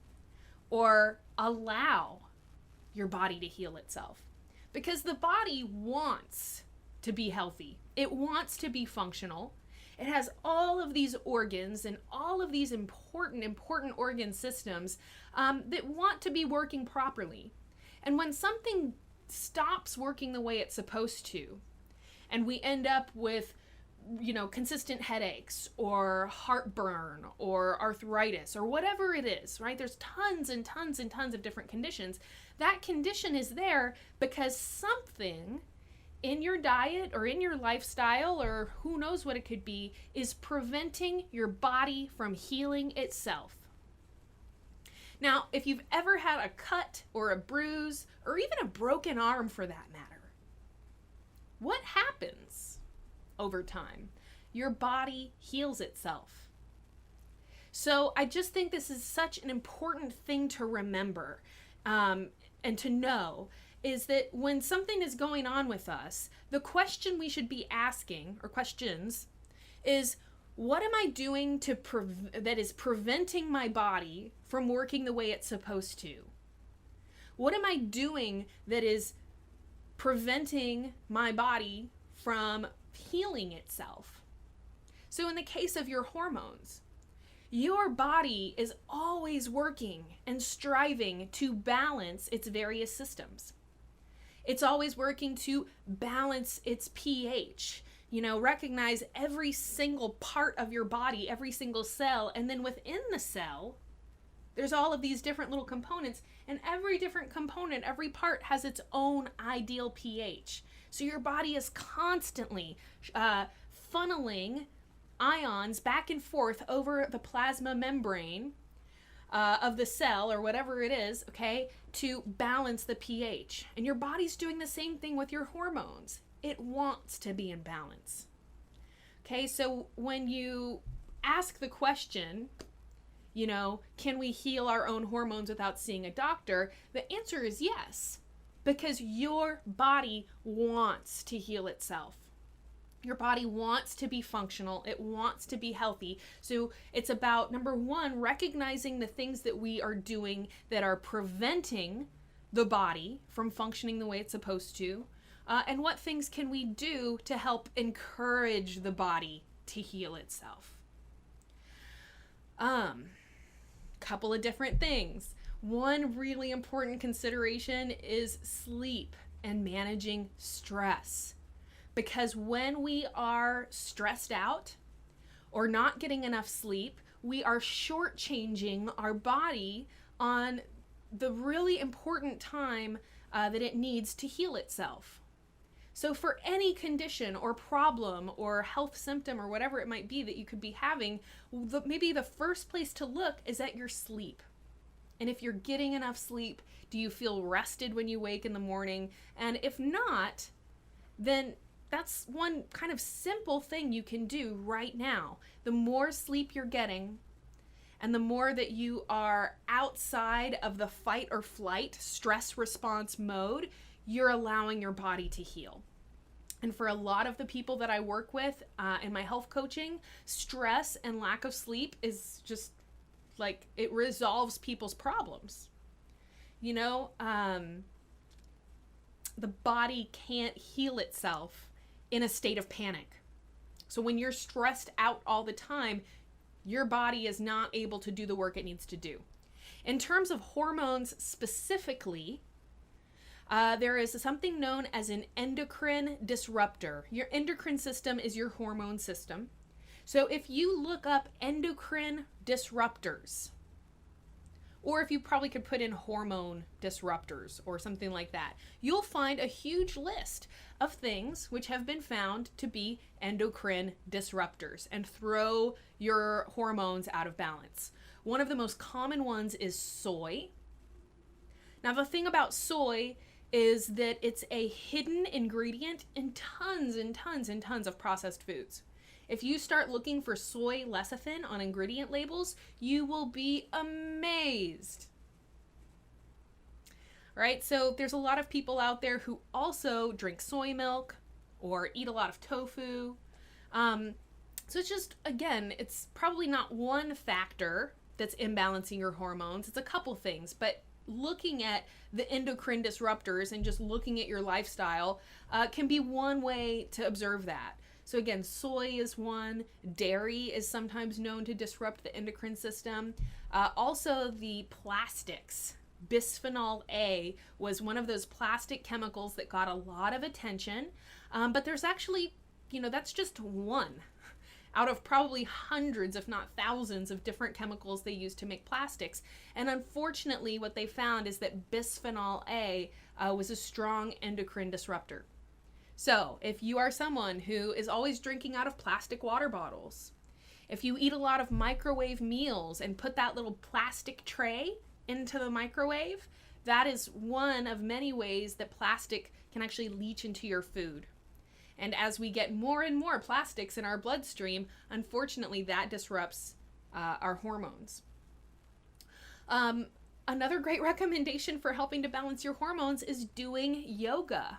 Speaker 1: or allow your body to heal itself? Because the body wants to be healthy. It wants to be functional. It has all of these organs and all of these important organ systems that want to be working properly. And when something stops working the way it's supposed to, and we end up with, consistent headaches or heartburn or arthritis or whatever it is, right? There's tons and tons and tons of different conditions. That condition is there because something in your diet or in your lifestyle, or who knows what it could be, is preventing your body from healing itself. Now, if you've ever had a cut or a bruise or even a broken arm for that matter, what happens over time? Your body heals itself. So I just think this is such an important thing to remember and to know, is that when something is going on with us, the question we should be asking, or questions, is what am I doing that is preventing my body from working the way it's supposed to? What am I doing that is preventing my body from healing itself? So in the case of your hormones, your body is always working and striving to balance its various systems. It's always working to balance its pH. Recognize every single part of your body, every single cell, and then within the cell, there's all of these different little components, and every different component, every part has its own ideal pH. So your body is constantly funneling ions back and forth over the plasma membrane of the cell or whatever it is, okay, to balance the pH. And your body's doing the same thing with your hormones. It wants to be in balance. Okay, so when you ask the question, can we heal our own hormones without seeing a doctor? The answer is yes, because your body wants to heal itself. Your body wants to be functional. It wants to be healthy. So it's about, number one, recognizing the things that we are doing that are preventing the body from functioning the way it's supposed to. And what things can we do to help encourage the body to heal itself? Couple of different things. One really important consideration is sleep and managing stress. Because when we are stressed out or not getting enough sleep, we are shortchanging our body on the really important time that it needs to heal itself. So for any condition or problem or health symptom or whatever it might be that you could be having, maybe the first place to look is at your sleep. And if you're getting enough sleep, do you feel rested when you wake in the morning? And if not, then that's one kind of simple thing you can do right now. The more sleep you're getting, and the more that you are outside of the fight or flight stress response mode, you're allowing your body to heal. And for a lot of the people that I work with in my health coaching, stress and lack of sleep is just like, it resolves people's problems. The body can't heal itself in a state of panic. So when you're stressed out all the time, your body is not able to do the work it needs to do. In terms of hormones specifically, there is something known as an endocrine disruptor. Your endocrine system is your hormone system. So if you look up endocrine disruptors, or if you probably could put in hormone disruptors or something like that, you'll find a huge list of things which have been found to be endocrine disruptors and throw your hormones out of balance. One of the most common ones is soy. Now, the thing about soy is that it's a hidden ingredient in tons and tons and tons of processed foods. If you start looking for soy lecithin on ingredient labels, you will be amazed. Right? So there's a lot of people out there who also drink soy milk or eat a lot of tofu. So it's just, again, it's probably not one factor that's imbalancing your hormones. It's a couple things, but looking at the endocrine disruptors and just looking at your lifestyle can be one way to observe that. So again, soy is one. Dairy is sometimes known to disrupt the endocrine system. Also, the plastics. Bisphenol A was one of those plastic chemicals that got a lot of attention, but there's actually, that's just one out of probably hundreds, if not thousands, of different chemicals they use to make plastics. And unfortunately, what they found is that bisphenol A was a strong endocrine disruptor. So if you are someone who is always drinking out of plastic water bottles, if you eat a lot of microwave meals and put that little plastic tray into the microwave, that is one of many ways that plastic can actually leach into your food. And as we get more and more plastics in our bloodstream, unfortunately, that disrupts our hormones. Another great recommendation for helping to balance your hormones is doing yoga.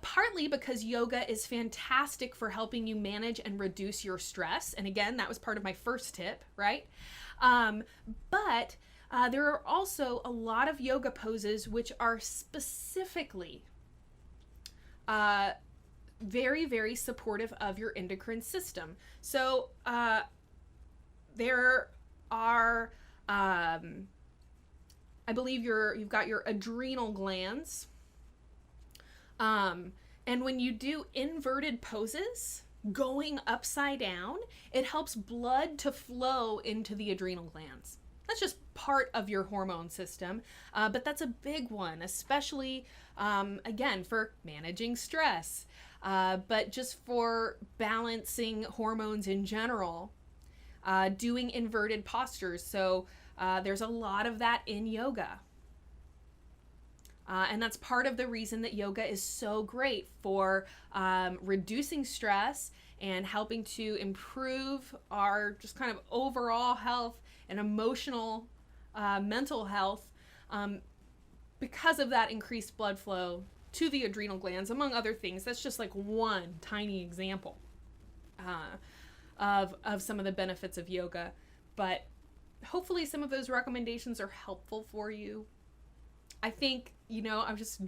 Speaker 1: Partly because yoga is fantastic for helping you manage and reduce your stress. And again, that was part of my first tip, right? But there are also a lot of yoga poses which are specifically very, very supportive of your endocrine system. So there are, I believe you've got your adrenal glands. And when you do inverted poses, going upside down, it helps blood to flow into the adrenal glands. That's just part of your hormone system, but that's a big one, especially, again, for managing stress, but just for balancing hormones in general, doing inverted postures. So there's a lot of that in yoga. And that's part of the reason that yoga is so great for reducing stress and helping to improve our just kind of overall health and emotional, mental health because of that increased blood flow to the adrenal glands, among other things. That's just like one tiny example of some of the benefits of yoga. But hopefully some of those recommendations are helpful for you. I think, I've just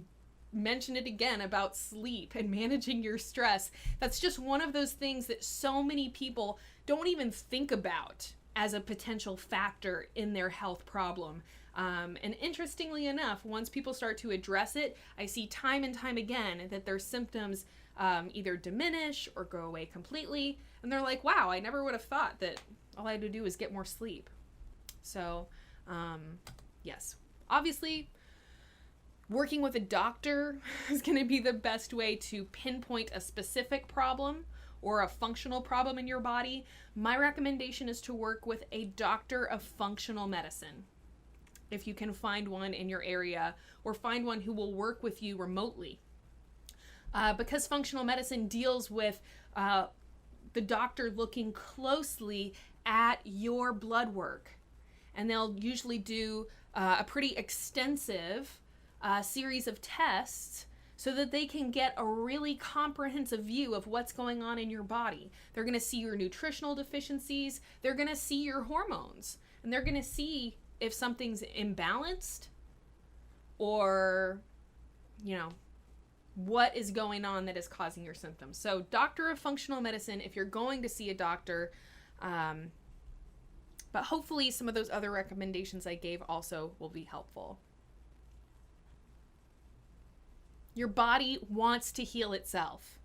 Speaker 1: mentioned it again about sleep and managing your stress. That's just one of those things that so many people don't even think about as a potential factor in their health problem. And interestingly enough, once people start to address it, I see time and time again that their symptoms either diminish or go away completely. And they're like, wow, I never would have thought that all I had to do was get more sleep. So, yes, obviously, working with a doctor is going to be the best way to pinpoint a specific problem or a functional problem in your body. My recommendation is to work with a doctor of functional medicine, if you can find one in your area, or find one who will work with you remotely. Because functional medicine deals with the doctor looking closely at your blood work. And they'll usually do a pretty extensive series of tests so that they can get a really comprehensive view of what's going on in your body. They're going to see your nutritional deficiencies. They're going to see your hormones. And they're going to see if something's imbalanced or, what is going on that is causing your symptoms. So doctor of functional medicine, if you're going to see a doctor, but hopefully some of those other recommendations I gave also will be helpful. Your body wants to heal itself.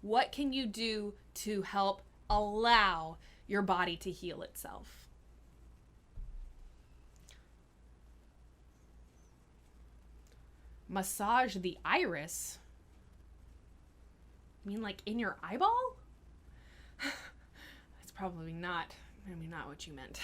Speaker 1: What can you do to help allow your body to heal itself? Massage the iris? You mean like in your eyeball? That's probably not what you meant.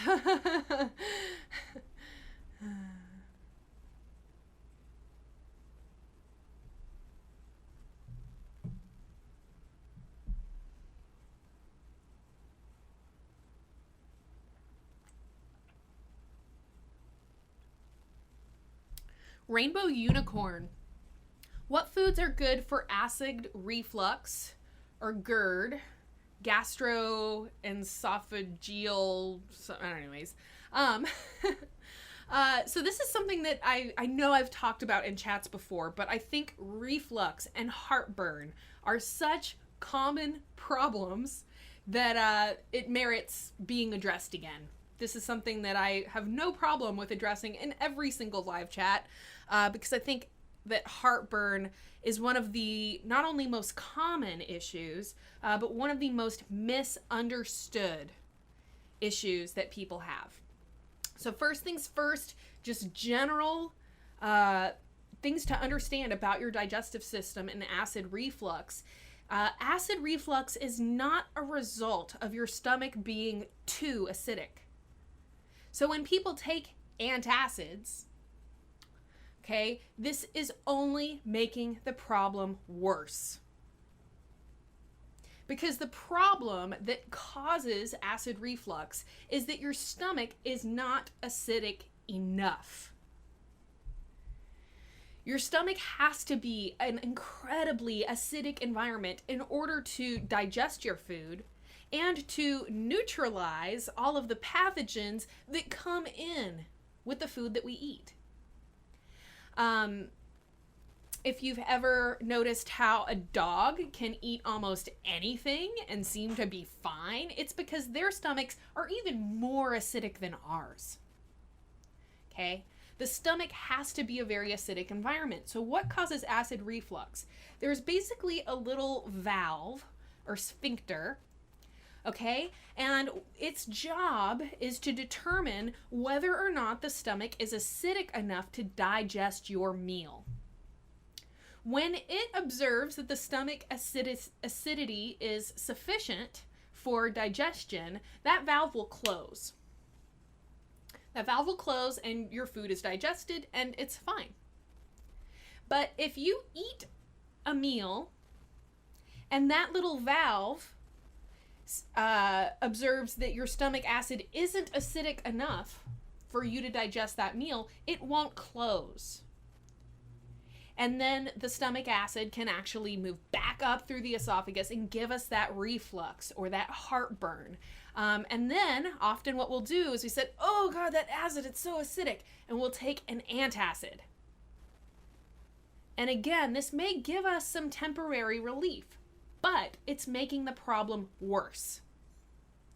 Speaker 1: Rainbow unicorn. What foods are good for acid reflux or GERD, gastroesophageal, anyways. So this is something that I know I've talked about in chats before, but I think reflux and heartburn are such common problems that it merits being addressed again. This is something that I have no problem with addressing in every single live chat, because I think that heartburn is one of the not only most common issues, but one of the most misunderstood issues that people have. So first things first, just general things to understand about your digestive system and acid reflux. Acid reflux is not a result of your stomach being too acidic. So when people take antacids, okay, this is only making the problem worse. Because the problem that causes acid reflux is that your stomach is not acidic enough. Your stomach has to be an incredibly acidic environment in order to digest your food and to neutralize all of the pathogens that come in with the food that we eat. If you've ever noticed how a dog can eat almost anything and seem to be fine, it's because their stomachs are even more acidic than ours. Okay? The stomach has to be a very acidic environment. So what causes acid reflux? There's basically a little valve or sphincter, okay? And its job is to determine whether or not the stomach is acidic enough to digest your meal. When it observes that the stomach acidity is sufficient for digestion, that valve will close. That valve will close and your food is digested and it's fine. But if you eat a meal and that little valve observes that your stomach acid isn't acidic enough for you to digest that meal, it won't close. And then the stomach acid can actually move back up through the esophagus and give us that reflux or that heartburn. And then often what we'll do is we said, oh God, that acid, it's so acidic. And we'll take an antacid. And again, this may give us some temporary relief, but it's making the problem worse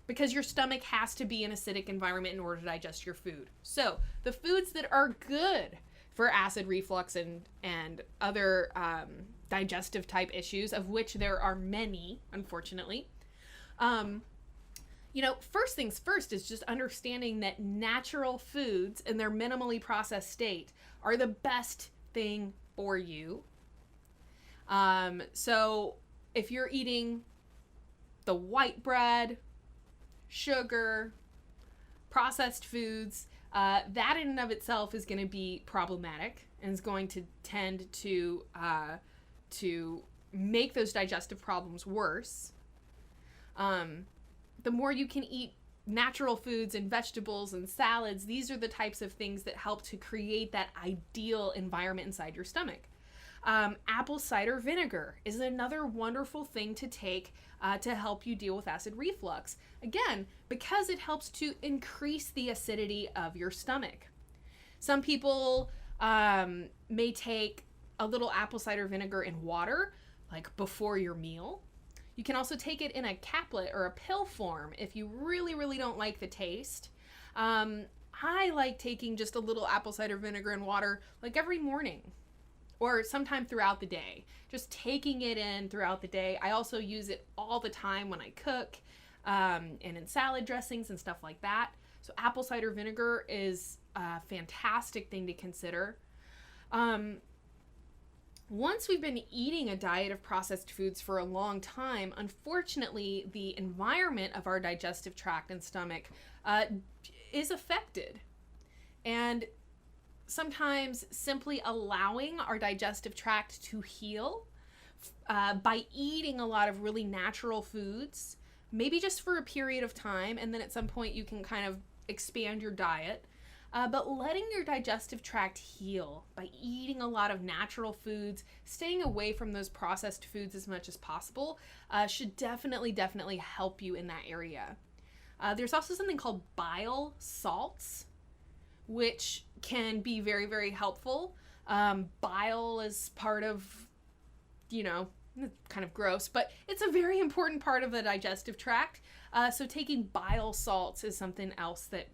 Speaker 1: because your stomach has to be in an acidic environment in order to digest your food. So the foods that are good for acid reflux and other digestive type issues, of which there are many, unfortunately. First things first is just understanding that natural foods in their minimally processed state are the best thing for you. So if you're eating the white bread, sugar, processed foods, that in and of itself is going to be problematic and is going to tend to make those digestive problems worse. The more you can eat natural foods and vegetables and salads, these are the types of things that help to create that ideal environment inside your stomach. Apple cider vinegar is another wonderful thing to take to help you deal with acid reflux. Again, because it helps to increase the acidity of your stomach. Some people may take a little apple cider vinegar in water, like before your meal. You can also take it in a caplet or a pill form if you really, really don't like the taste. I like taking just a little apple cider vinegar in water like every morning or sometime throughout the day. Just taking it in throughout the day. I also use it all the time when I cook and in salad dressings and stuff like that. So apple cider vinegar is a fantastic thing to consider. Once we've been eating a diet of processed foods for a long time, unfortunately, the environment of our digestive tract and stomach is affected. And sometimes simply allowing our digestive tract to heal by eating a lot of really natural foods, maybe just for a period of time, and then at some point you can kind of expand your diet. But letting your digestive tract heal by eating a lot of natural foods, staying away from those processed foods as much as possible, should definitely help you in that area. There's also something called bile salts, which can be very, very helpful. Bile is part of, kind of gross, but it's a very important part of the digestive tract. So taking bile salts is something else that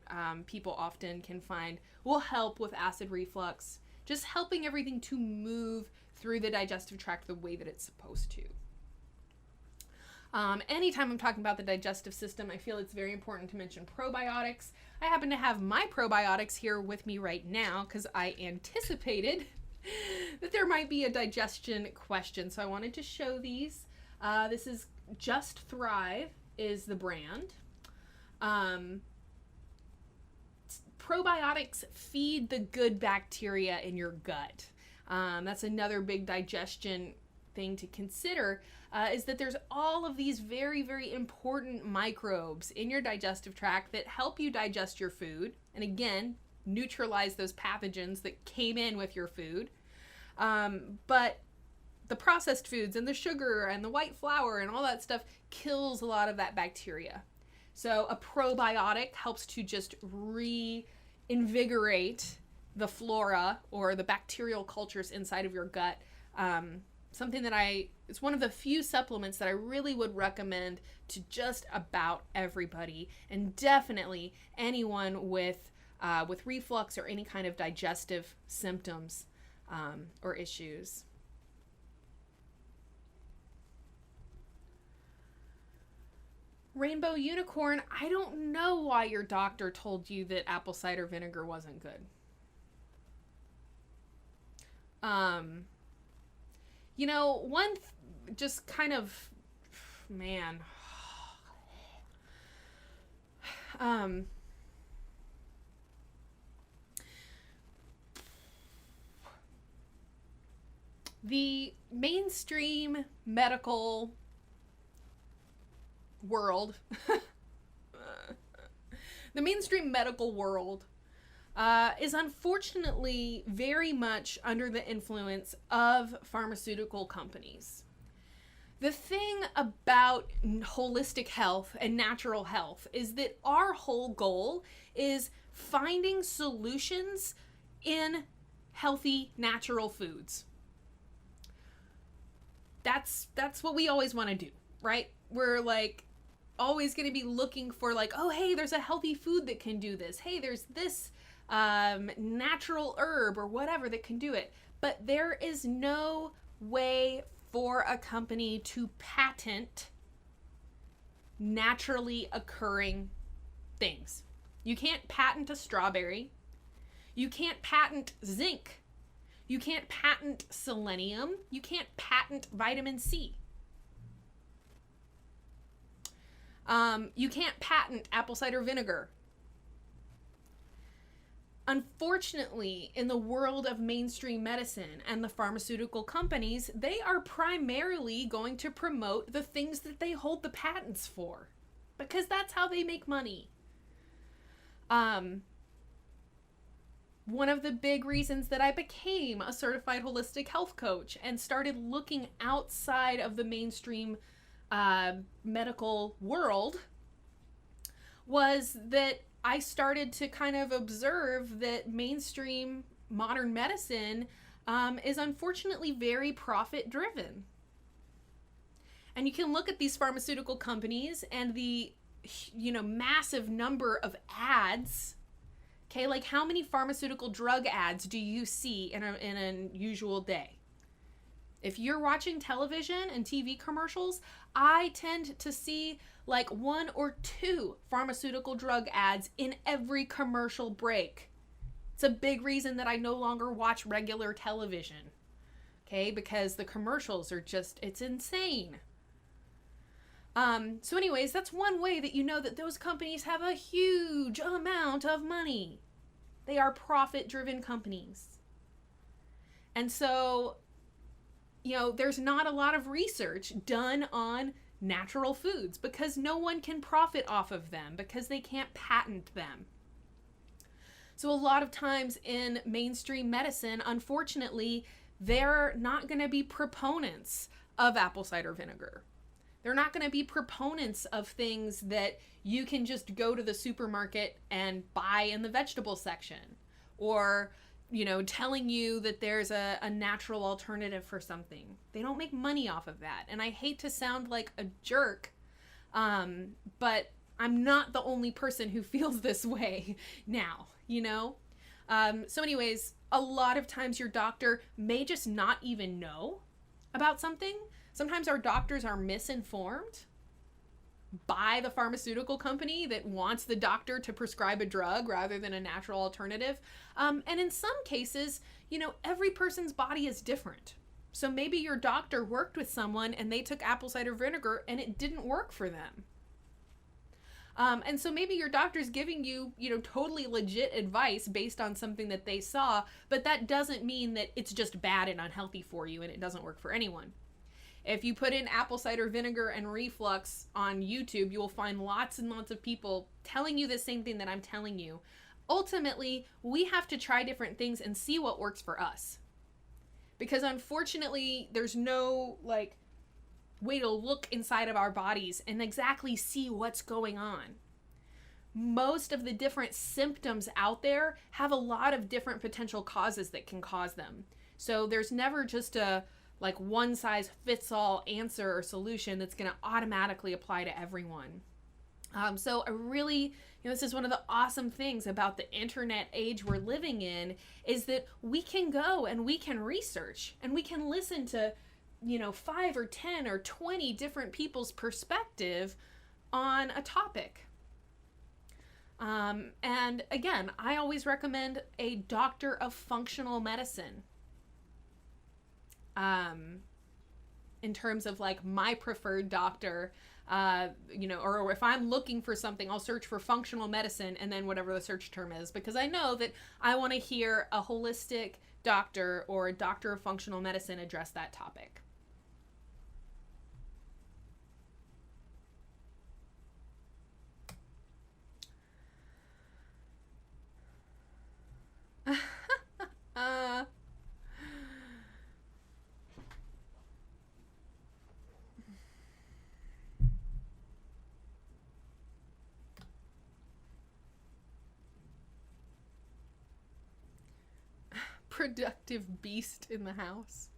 Speaker 1: people often can find will help with acid reflux, just helping everything to move through the digestive tract the way that it's supposed to. Anytime I'm talking about the digestive system, I feel it's very important to mention probiotics. I happen to have my probiotics here with me right now because I anticipated that there might be a digestion question. So I wanted to show these. This is Just Thrive is the brand. Probiotics feed the good bacteria in your gut. That's another big digestion thing to consider, is that there's all of these very, very important microbes in your digestive tract that help you digest your food, and again, neutralize those pathogens that came in with your food. But the processed foods and the sugar and the white flour and all that stuff kills a lot of that bacteria. So a probiotic helps to just reinvigorate the flora or the bacterial cultures inside of your gut. Something that it's one of the few supplements that I really would recommend to just about everybody, and definitely anyone with reflux or any kind of digestive symptoms or issues. Rainbow Unicorn, I don't know why your doctor told you that apple cider vinegar wasn't good. Just kind of, man. The mainstream medical world, is unfortunately very much under the influence of pharmaceutical companies. The thing about holistic health and natural health is that our whole goal is finding solutions in healthy, natural foods. That's what we always want to do, right? We're like always going to be looking for like, oh, hey, there's a healthy food that can do this. Hey, there's this natural herb or whatever that can do it. But there is no way for a company to patent naturally occurring things. You can't patent a strawberry. You can't patent zinc. You can't patent selenium. You can't patent vitamin C. You can't patent apple cider vinegar. Unfortunately, in the world of mainstream medicine and the pharmaceutical companies, they are primarily going to promote the things that they hold the patents for, because that's how they make money. One of the big reasons that I became a certified holistic health coach and started looking outside of the mainstream medical world was that I started to kind of observe that mainstream modern medicine is unfortunately very profit driven. And you can look at these pharmaceutical companies and the massive number of ads. Okay, like how many pharmaceutical drug ads do you see in an usual day? If you're watching television and TV commercials, I tend to see like 1 or 2 pharmaceutical drug ads in every commercial break. It's a big reason that I no longer watch regular television. Okay, because the commercials are just, it's insane. So anyways, that's one way that you know that those companies have a huge amount of money. They are profit-driven companies. And so, there's not a lot of research done on natural foods because no one can profit off of them because they can't patent them. So a lot of times in mainstream medicine, unfortunately, they're not going to be proponents of apple cider vinegar. They're not going to be proponents of things that you can just go to the supermarket and buy in the vegetable section, or, you know, telling you that there's a natural alternative for something. They don't make money off of that. And I hate to sound like a jerk, but I'm not the only person who feels this way now, you know? So anyways, a lot of times your doctor may just not even know about something. Sometimes our doctors are misinformed by the pharmaceutical company that wants the doctor to prescribe a drug rather than a natural alternative. And in some cases, you know, every person's body is different. So maybe your doctor worked with someone and they took apple cider vinegar and it didn't work for them. And so maybe your doctor's giving you, you know, totally legit advice based on something that they saw, but that doesn't mean that it's just bad and unhealthy for you and it doesn't work for anyone. If you put in apple cider vinegar and reflux on YouTube, you will find lots and lots of people telling you the same thing that I'm telling you. Ultimately, we have to try different things and see what works for us. Because unfortunately, there's no, like, way to look inside of our bodies and exactly see what's going on. Most of the different symptoms out there have a lot of different potential causes that can cause them. So there's never just a like one size fits all answer or solution that's going to automatically apply to everyone. So I really, you know, this is one of the awesome things about the internet age we're living in, is that we can go and we can research and we can listen to, you know, 5 or 10 or 20 different people's perspective on a topic. And again, I always recommend a doctor of functional medicine. In terms of like my preferred doctor, you know, or if I'm looking for something, I'll search for functional medicine and then whatever the search term is, because I know that I want to hear a holistic doctor or a doctor of functional medicine address that topic. Productive beast in the house.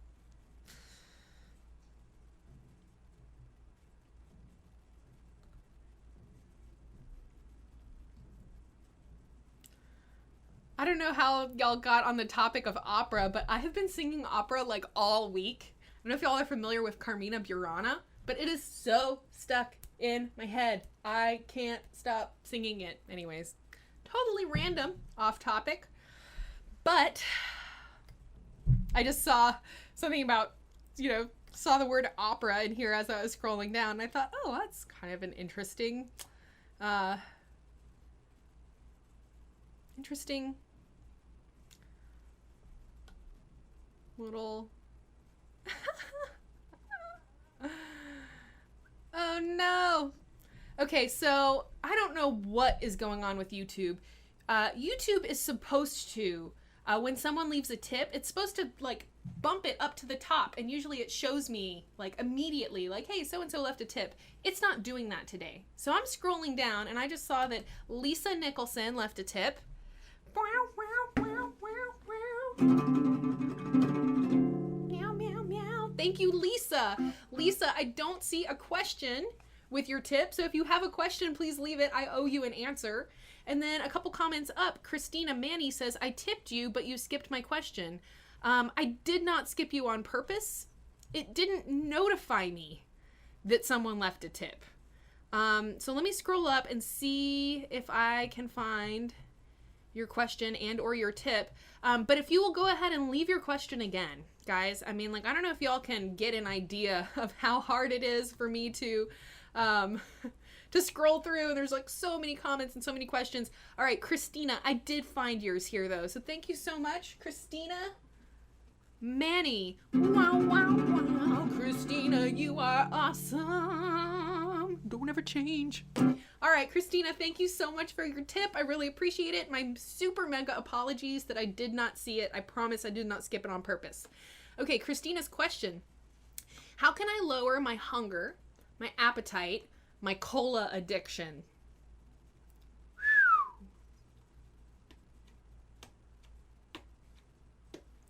Speaker 1: I don't know how y'all got on the topic of opera, but I have been singing opera like all week. I don't know if y'all are familiar with Carmina Burana, but it is so stuck in my head. I can't stop singing it. Anyways, totally random, off topic. But I just saw something about, you know, saw the word opera in here as I was scrolling down. And I thought, oh, that's kind of an interesting little oh no. Okay, so I don't know what is going on with YouTube. YouTube is supposed to, when someone leaves a tip, it's supposed to like bump it up to the top, and usually it shows me like immediately like, hey, so-and-so left a tip. It's not doing that today. So I'm scrolling down and I just saw that Lisa Nicholson left a tip. Meow, meow, meow. Thank you, Lisa. Lisa, I don't see a question with your tip, so if you have a question, please leave it. I owe you an answer. And then a couple comments up, Christina Manny says, I tipped you, but you skipped my question. I did not skip you on purpose. It didn't notify me that someone left a tip. So let me scroll up and see if I can find your question and or your tip. But if you will go ahead and leave your question again, guys. I mean, like, I don't know if y'all can get an idea of how hard it is for me to to scroll through. There's like so many comments and so many questions. All right, Christina, I did find yours here though. So thank you so much, Christina Manny. Wow, wow, wow. Christina, you are awesome. Don't ever change. All right, Christina, thank you so much for your tip. I really appreciate it. My super mega apologies that I did not see it. I promise I did not skip it on purpose. Okay, Christina's question. How can I lower my hunger, my appetite, my cola addiction.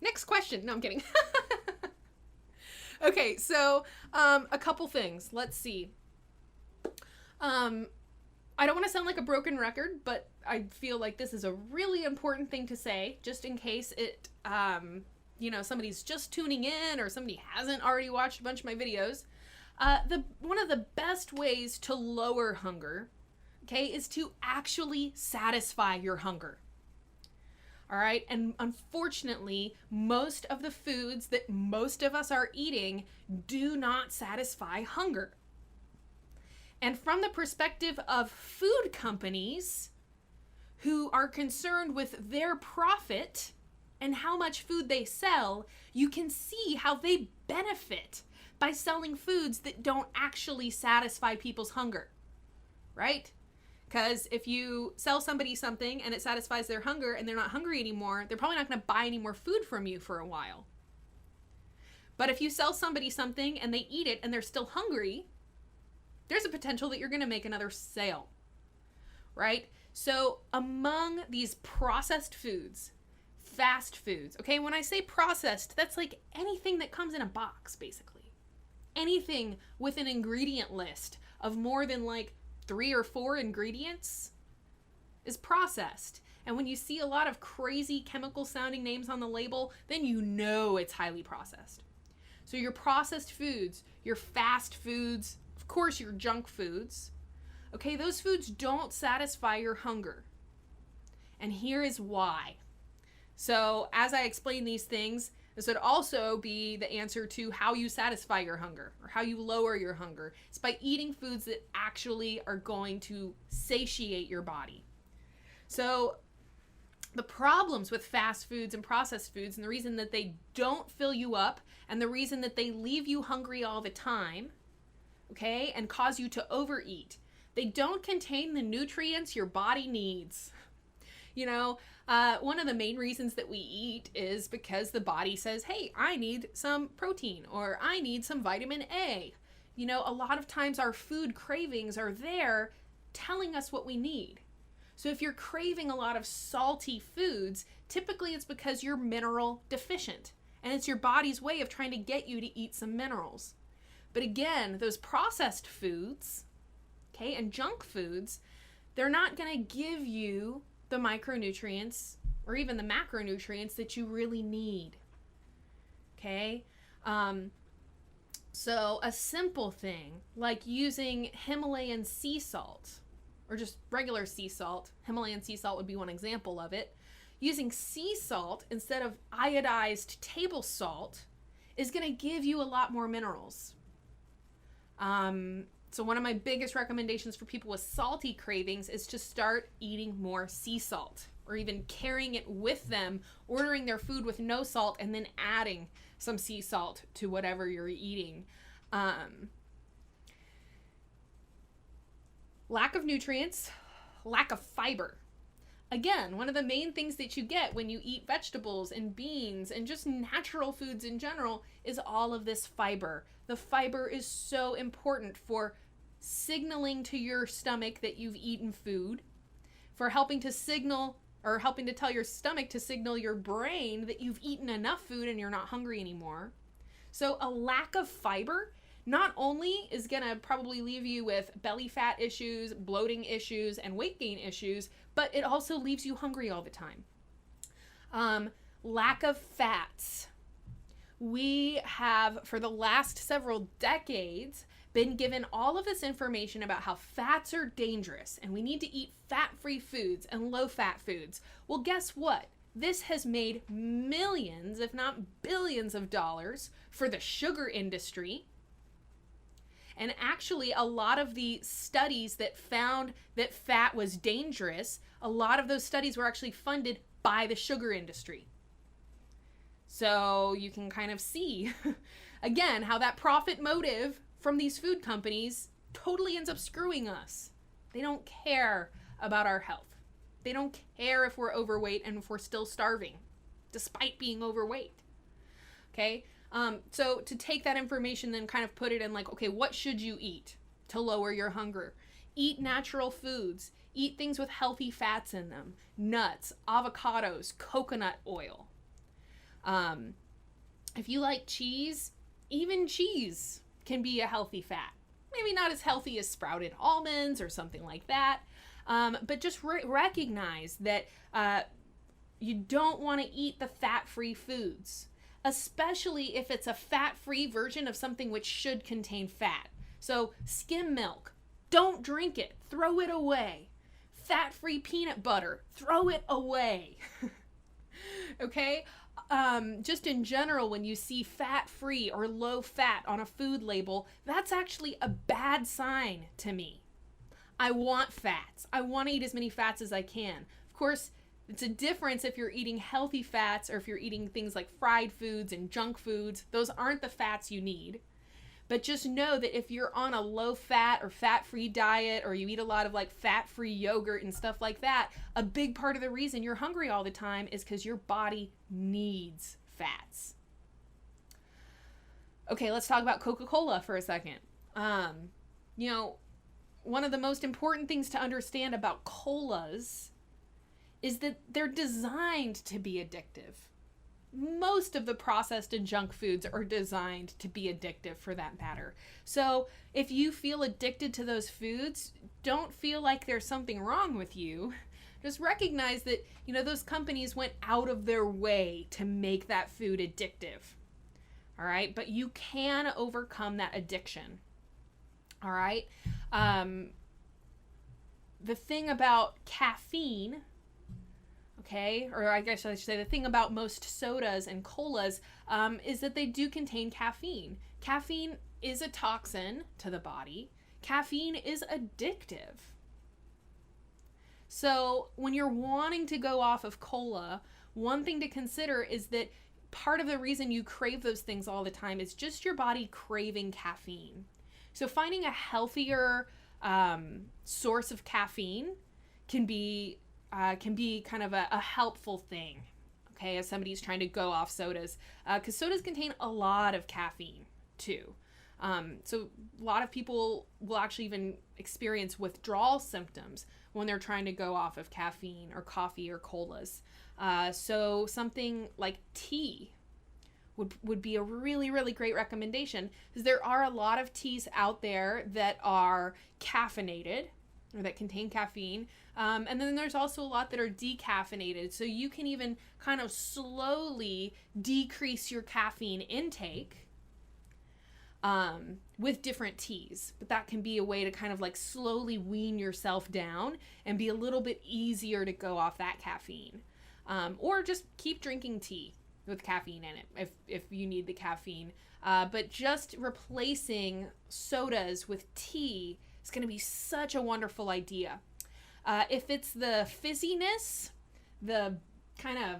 Speaker 1: Next question. No, I'm kidding. Okay, so a couple things. Let's see. I don't want to sound like a broken record, but I feel like this is a really important thing to say, just in case it, somebody's just tuning in or somebody hasn't already watched a bunch of my videos. One of the best ways to lower hunger, okay, is to actually satisfy your hunger. All right. And unfortunately, most of the foods that most of us are eating do not satisfy hunger. And from the perspective of food companies who are concerned with their profit and how much food they sell, you can see how they benefit by selling foods that don't actually satisfy people's hunger, right? Because if you sell somebody something and it satisfies their hunger and they're not hungry anymore, they're probably not going to buy any more food from you for a while. But if you sell somebody something and they eat it and they're still hungry, there's a potential that you're going to make another sale, right? So among these processed foods, fast foods, okay, when I say processed, that's like anything that comes in a box, basically. Anything with an ingredient list of more than like 3 or 4 ingredients is processed. And when you see a lot of crazy chemical sounding names on the label, then you know it's highly processed. So your processed foods, your fast foods, of course your junk foods, okay, those foods don't satisfy your hunger. And here is why. So as I explain these things, this would also be the answer to how you satisfy your hunger or how you lower your hunger. It's by eating foods that actually are going to satiate your body. So the problems with fast foods and processed foods, and the reason that they don't fill you up, and the reason that they leave you hungry all the time, okay, and cause you to overeat, they don't contain the nutrients your body needs. You know, one of the main reasons that we eat is because the body says, hey, I need some protein or I need some vitamin A. You know, a lot of times our food cravings are there telling us what we need. So if you're craving a lot of salty foods, typically it's because you're mineral deficient and it's your body's way of trying to get you to eat some minerals. But again, those processed foods, okay, and junk foods, they're not going to give you the micronutrients or even the macronutrients that you really need. Okay? So a simple thing like using Himalayan sea salt or just regular sea salt, Himalayan sea salt would be one example of it. Using sea salt instead of iodized table salt is going to give you a lot more minerals. So one of my biggest recommendations for people with salty cravings is to start eating more sea salt or even carrying it with them, ordering their food with no salt and then adding some sea salt to whatever you're eating. Lack of nutrients, lack of fiber. Again, one of the main things that you get when you eat vegetables and beans and just natural foods in general is all of this fiber. The fiber is so important for signaling to your stomach that you've eaten food, for helping to signal or helping to tell your stomach to signal your brain that you've eaten enough food and you're not hungry anymore. So a lack of fiber not only is going to probably leave you with belly fat issues, bloating issues, and weight gain issues, but it also leaves you hungry all the time. Lack of fats. We have, for the last several decades, been given all of this information about how fats are dangerous and we need to eat fat-free foods and low-fat foods. Well, guess what? This has made millions, if not billions of dollars for the sugar industry. And actually, a lot of the studies that found that fat was dangerous, a lot of those studies were actually funded by the sugar industry. So you can kind of see, again, how that profit motive from these food companies totally ends up screwing us. They don't care about our health. They don't care if we're overweight and if we're still starving, despite being overweight. Okay? So to take that information then kind of put it in like, okay, what should you eat? to lower your hunger. Eat natural foods. Eat things with healthy fats in them. Nuts, avocados, coconut oil. If you like cheese, even cheese can be a healthy fat. Maybe not as healthy as sprouted almonds or something like that. But just recognize that you don't want to eat the fat-free foods, especially if it's a fat-free version of something which should contain fat. So skim milk, don't drink it, throw it away. Fat-free peanut butter, throw it away. Okay? Just in general, when you see fat-free or low fat on a food label, that's actually a bad sign to me. I want fats. I want to eat as many fats as I can. Of course, it's a difference if you're eating healthy fats or if you're eating things like fried foods and junk foods. Those aren't the fats you need. But just know that if you're on a low fat or fat-free diet, or you eat a lot of like fat-free yogurt and stuff like that, a big part of the reason you're hungry all the time is because your body needs fats. Okay, let's talk about Coca-Cola for a second. One of the most important things to understand about colas is that they're designed to be addictive. Most of the processed and junk foods are designed to be addictive, for that matter. So if you feel addicted to those foods, don't feel like there's something wrong with you. Just recognize that, those companies went out of their way to make that food addictive. All right? But you can overcome that addiction. All right? The thing about caffeine, okay, or I guess I should say the thing about most sodas and colas is that they do contain caffeine. Caffeine is a toxin to the body. Caffeine is addictive. So when you're wanting to go off of cola, one thing to consider is that part of the reason you crave those things all the time is just your body craving caffeine. So finding a healthier source of caffeine can be kind of a helpful thing, okay, as somebody's trying to go off sodas, because sodas contain a lot of caffeine too. So a lot of people will actually even experience withdrawal symptoms when they're trying to go off of caffeine or coffee or colas. So something like tea would be a really, really great recommendation, because there are a lot of teas out there that are caffeinated or that contain caffeine. And then there's also a lot that are decaffeinated. So you can even kind of slowly decrease your caffeine intake with different teas. But that can be a way to kind of like slowly wean yourself down and be a little bit easier to go off that caffeine. Or just keep drinking tea with caffeine in it if you need the caffeine. But just replacing sodas with tea is going to be such a wonderful idea. If it's the fizziness, the kind of,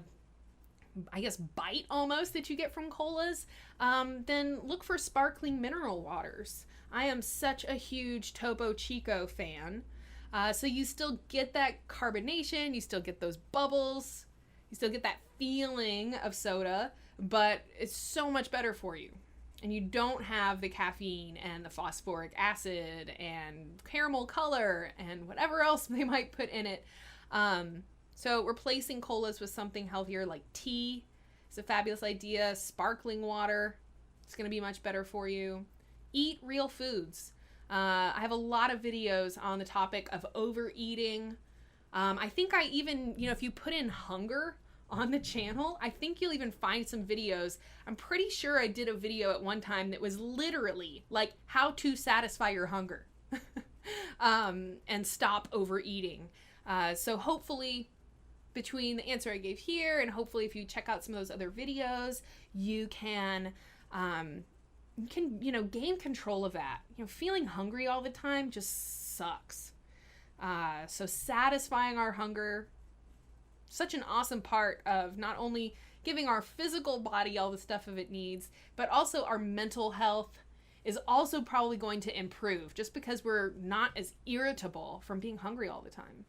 Speaker 1: I guess, bite almost that you get from colas, then look for sparkling mineral waters. I am such a huge Topo Chico fan. So you still get that carbonation, you still get those bubbles, you still get that feeling of soda, but it's so much better for you. And you don't have the caffeine and the phosphoric acid and caramel color and whatever else they might put in it. So replacing colas with something healthier like tea is a fabulous idea. Sparkling water is going to be much better for you. Eat real foods. I have a lot of videos on the topic of overeating. I think I even, if you put in hunger on the channel, I think you'll even find some videos. I'm pretty sure I did a video at one time that was literally like how to satisfy your hunger and stop overeating. So hopefully between the answer I gave here and hopefully if you check out some of those other videos, you can gain control of that. Feeling hungry all the time just sucks. So satisfying our hunger, such an awesome part of not only giving our physical body all the stuff it needs, but also our mental health is also probably going to improve just because we're not as irritable from being hungry all the time.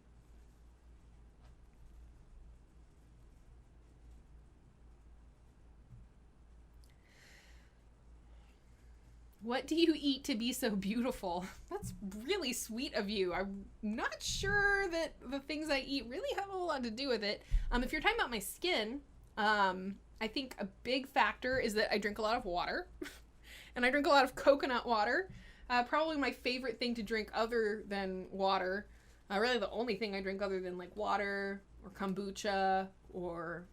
Speaker 1: What do you eat to be so beautiful? That's really sweet of you. I'm not sure that the things I eat really have a whole lot to do with it. If you're talking about my skin, I think a big factor is that I drink a lot of water. And I drink a lot of coconut water. Probably my favorite thing to drink other than water. Really the only thing I drink other than like water or kombucha or,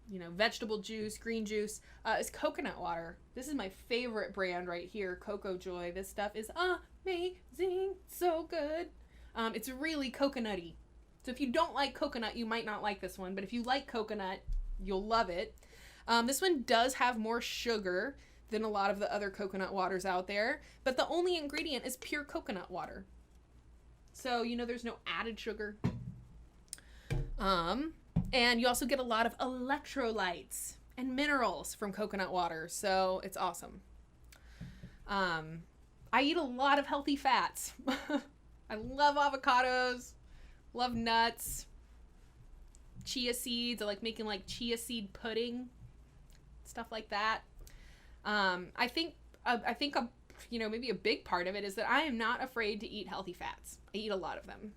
Speaker 1: you know, vegetable juice, green juice, is coconut water. This is my favorite brand right here, Coco Joy. This stuff is amazing, so good. It's really coconutty. So if you don't like coconut, you might not like this one, but if you like coconut, you'll love it. This one does have more sugar than a lot of the other coconut waters out there, but the only ingredient is pure coconut water. So, you know, there's no added sugar. And you also get a lot of electrolytes and minerals from coconut water, so it's awesome. I eat a lot of healthy fats. I love avocados, love nuts, chia seeds. I like making like chia seed pudding, stuff like that. I think you know, maybe a big part of it is that I am not afraid to eat healthy fats. I eat a lot of them.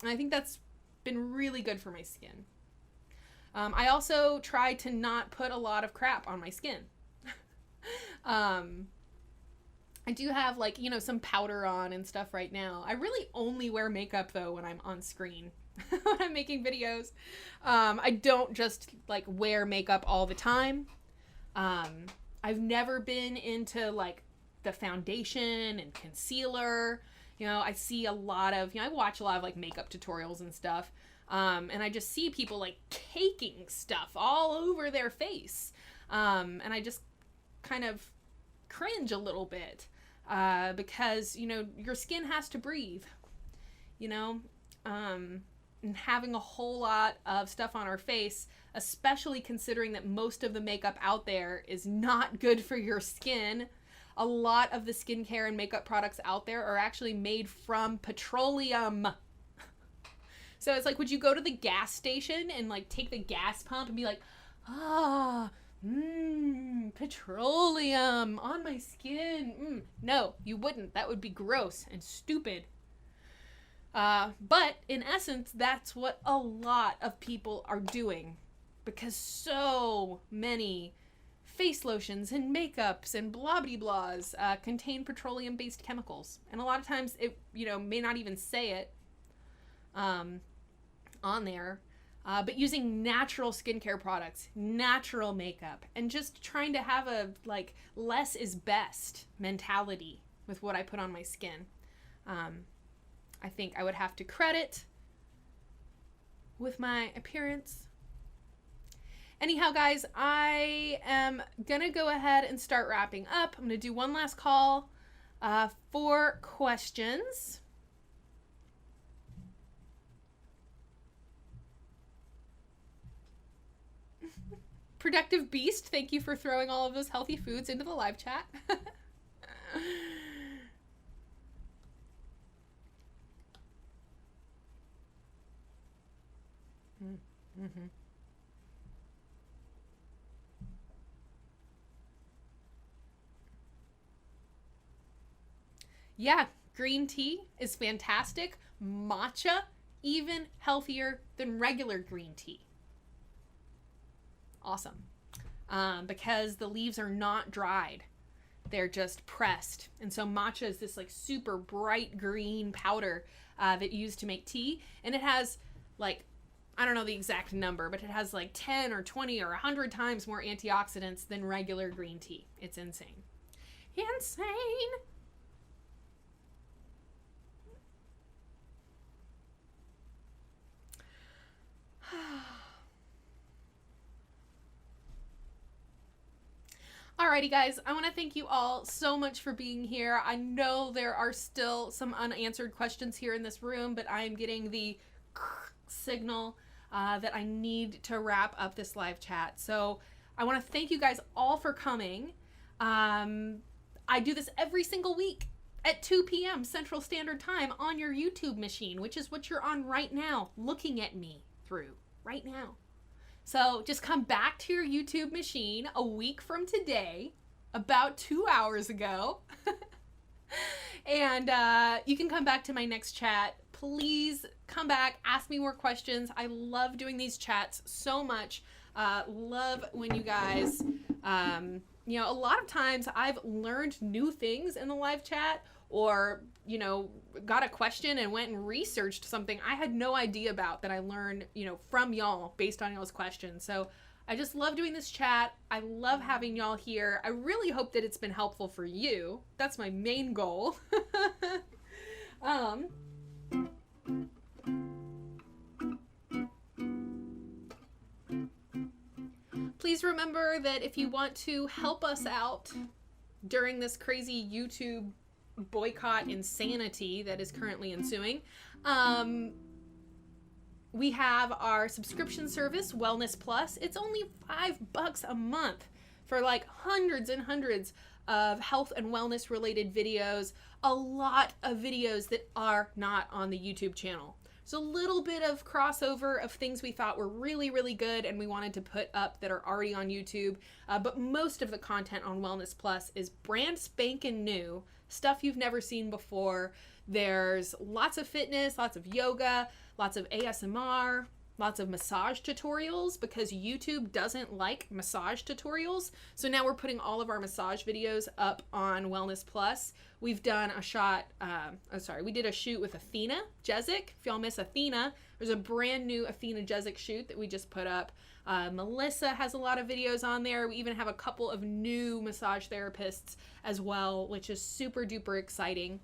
Speaker 1: And I think that's been really good for my skin. I also try to not put a lot of crap on my skin. I do have like, you know, some powder on and stuff right now. I really only wear makeup though when I'm on screen, when I'm making videos. I don't just like wear makeup all the time. I've never been into like the foundation and concealer. You know, I see a lot of, you know, I watch a lot of like makeup tutorials and stuff. And I just see people like caking stuff all over their face. And I just kind of cringe a little bit, because, you know, your skin has to breathe, you know, and having a whole lot of stuff on our face, especially considering that most of the makeup out there is not good for your skin. A lot of the skincare and makeup products out there are actually made from petroleum. So it's like, would you go to the gas station and like take the gas pump and be like, petroleum on my skin? No, you wouldn't. That would be gross and stupid. But in essence, that's what a lot of people are doing, because so many face lotions and makeups and blah blah blahs contain petroleum-based chemicals, and a lot of times it, you know, may not even say it on there, but using natural skincare products, natural makeup, and just trying to have a like less is best mentality with what I put on my skin. I think I would have to credit with my appearance. Anyhow, guys, I am gonna go ahead and start wrapping up. I'm gonna do one last call for questions. Productive Beast, thank you for throwing all of those healthy foods into the live chat. Mm-hmm. Yeah, green tea is fantastic. Matcha, even healthier than regular green tea. Awesome. Because the leaves are not dried. They're just pressed. And so matcha is this like super bright green powder that you use to make tea. And it has like, I don't know the exact number, but it has like 10 or 20 or 100 times more antioxidants than regular green tea. It's insane. Insane! Alrighty guys, I want to thank you all so much for being here. I know there are still some unanswered questions here in this room, but I'm getting the signal that I need to wrap up this live chat. So I want to thank you guys all for coming. I do this every single week at 2 p.m. Central Standard Time on your YouTube machine, which is what you're on right now, looking at me through right now. So just come back to your YouTube machine a week from today, about 2 hours ago. And you can come back to my next chat. Please come back, ask me more questions. I love doing these chats so much. Love when you guys, you know, a lot of times I've learned new things in the live chat, or, you know, got a question and went and researched something I had no idea about that I learned, you know, from y'all based on y'all's questions. So I just love doing this chat. I love having y'all here. I really hope that it's been helpful for you. That's my main goal. Please remember that if you want to help us out during this crazy YouTube boycott insanity that is currently ensuing, we have our subscription service, Wellness Plus. It's only $5 a month for like hundreds and hundreds of health and wellness related videos, a lot of videos that are not on the YouTube channel. So a little bit of crossover of things we thought were really, really good and we wanted to put up that are already on YouTube. But most of the content on Wellness Plus is brand spanking new, stuff you've never seen before. There's lots of fitness, lots of yoga, lots of ASMR, lots of massage tutorials, because YouTube doesn't like massage tutorials. So now we're putting all of our massage videos up on Wellness Plus. We've done a we did a shoot with Athena Jezik. If y'all miss Athena, there's a brand new Athena Jezik shoot that we just put up. Melissa has a lot of videos on there. We even have a couple of new massage therapists as well, which is super duper exciting.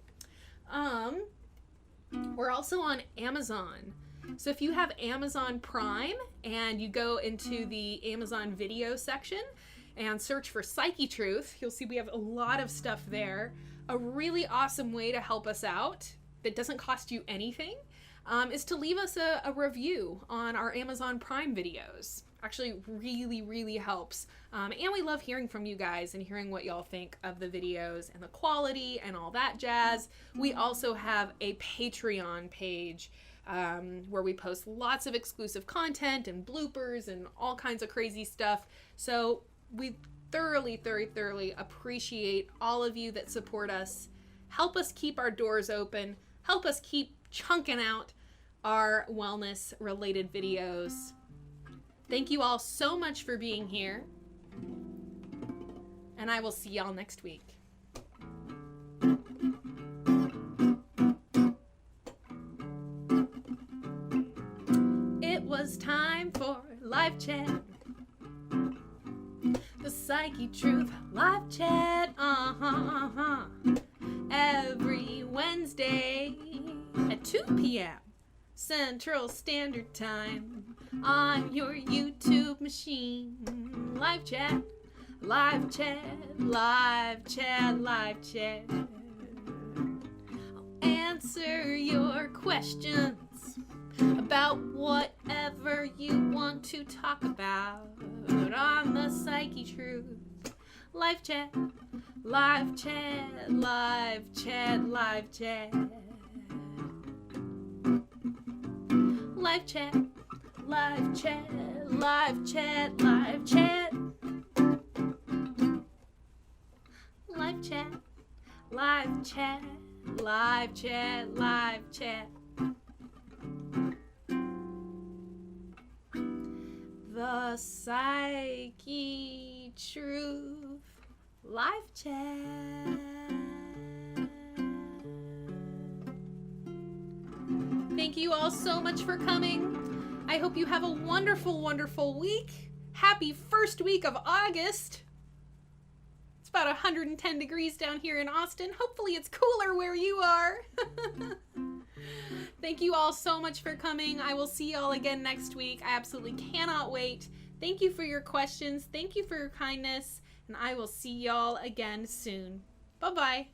Speaker 1: We're also on Amazon. So if you have Amazon Prime and you go into the Amazon video section and search for Psychetruth, you'll see we have a lot of stuff there. A really awesome way to help us out that doesn't cost you anything is to leave us a review on our Amazon Prime videos. Actually really, really helps. And we love hearing from you guys and hearing what y'all think of the videos and the quality and all that jazz. We also have a Patreon page where we post lots of exclusive content and bloopers and all kinds of crazy stuff. So we thoroughly appreciate all of you that support us. Help us keep our doors open. Help us keep chunking out our wellness related videos. Thank you all so much for being here. And I will see y'all next week. It was time for live chat. The Psychetruth live chat. Every Wednesday at 2 p.m. Central Standard Time on your YouTube machine. Live chat, live chat, live chat, live chat. I'll answer your questions about whatever you want to talk about on the Psychetruth. Live chat, live chat, live chat, live chat. Live chat, live chat, live chat, live chat. Live chat, live chat, live chat, live chat. The Psychetruth live chat. Thank you all so much for coming. I hope you have a wonderful, wonderful week. Happy first week of August. It's about 110 degrees down here in Austin. Hopefully it's cooler where you are. Thank you all so much for coming. I will see y'all again next week. I absolutely cannot wait. Thank you for your questions. Thank you for your kindness. And I will see y'all again soon. Bye-bye.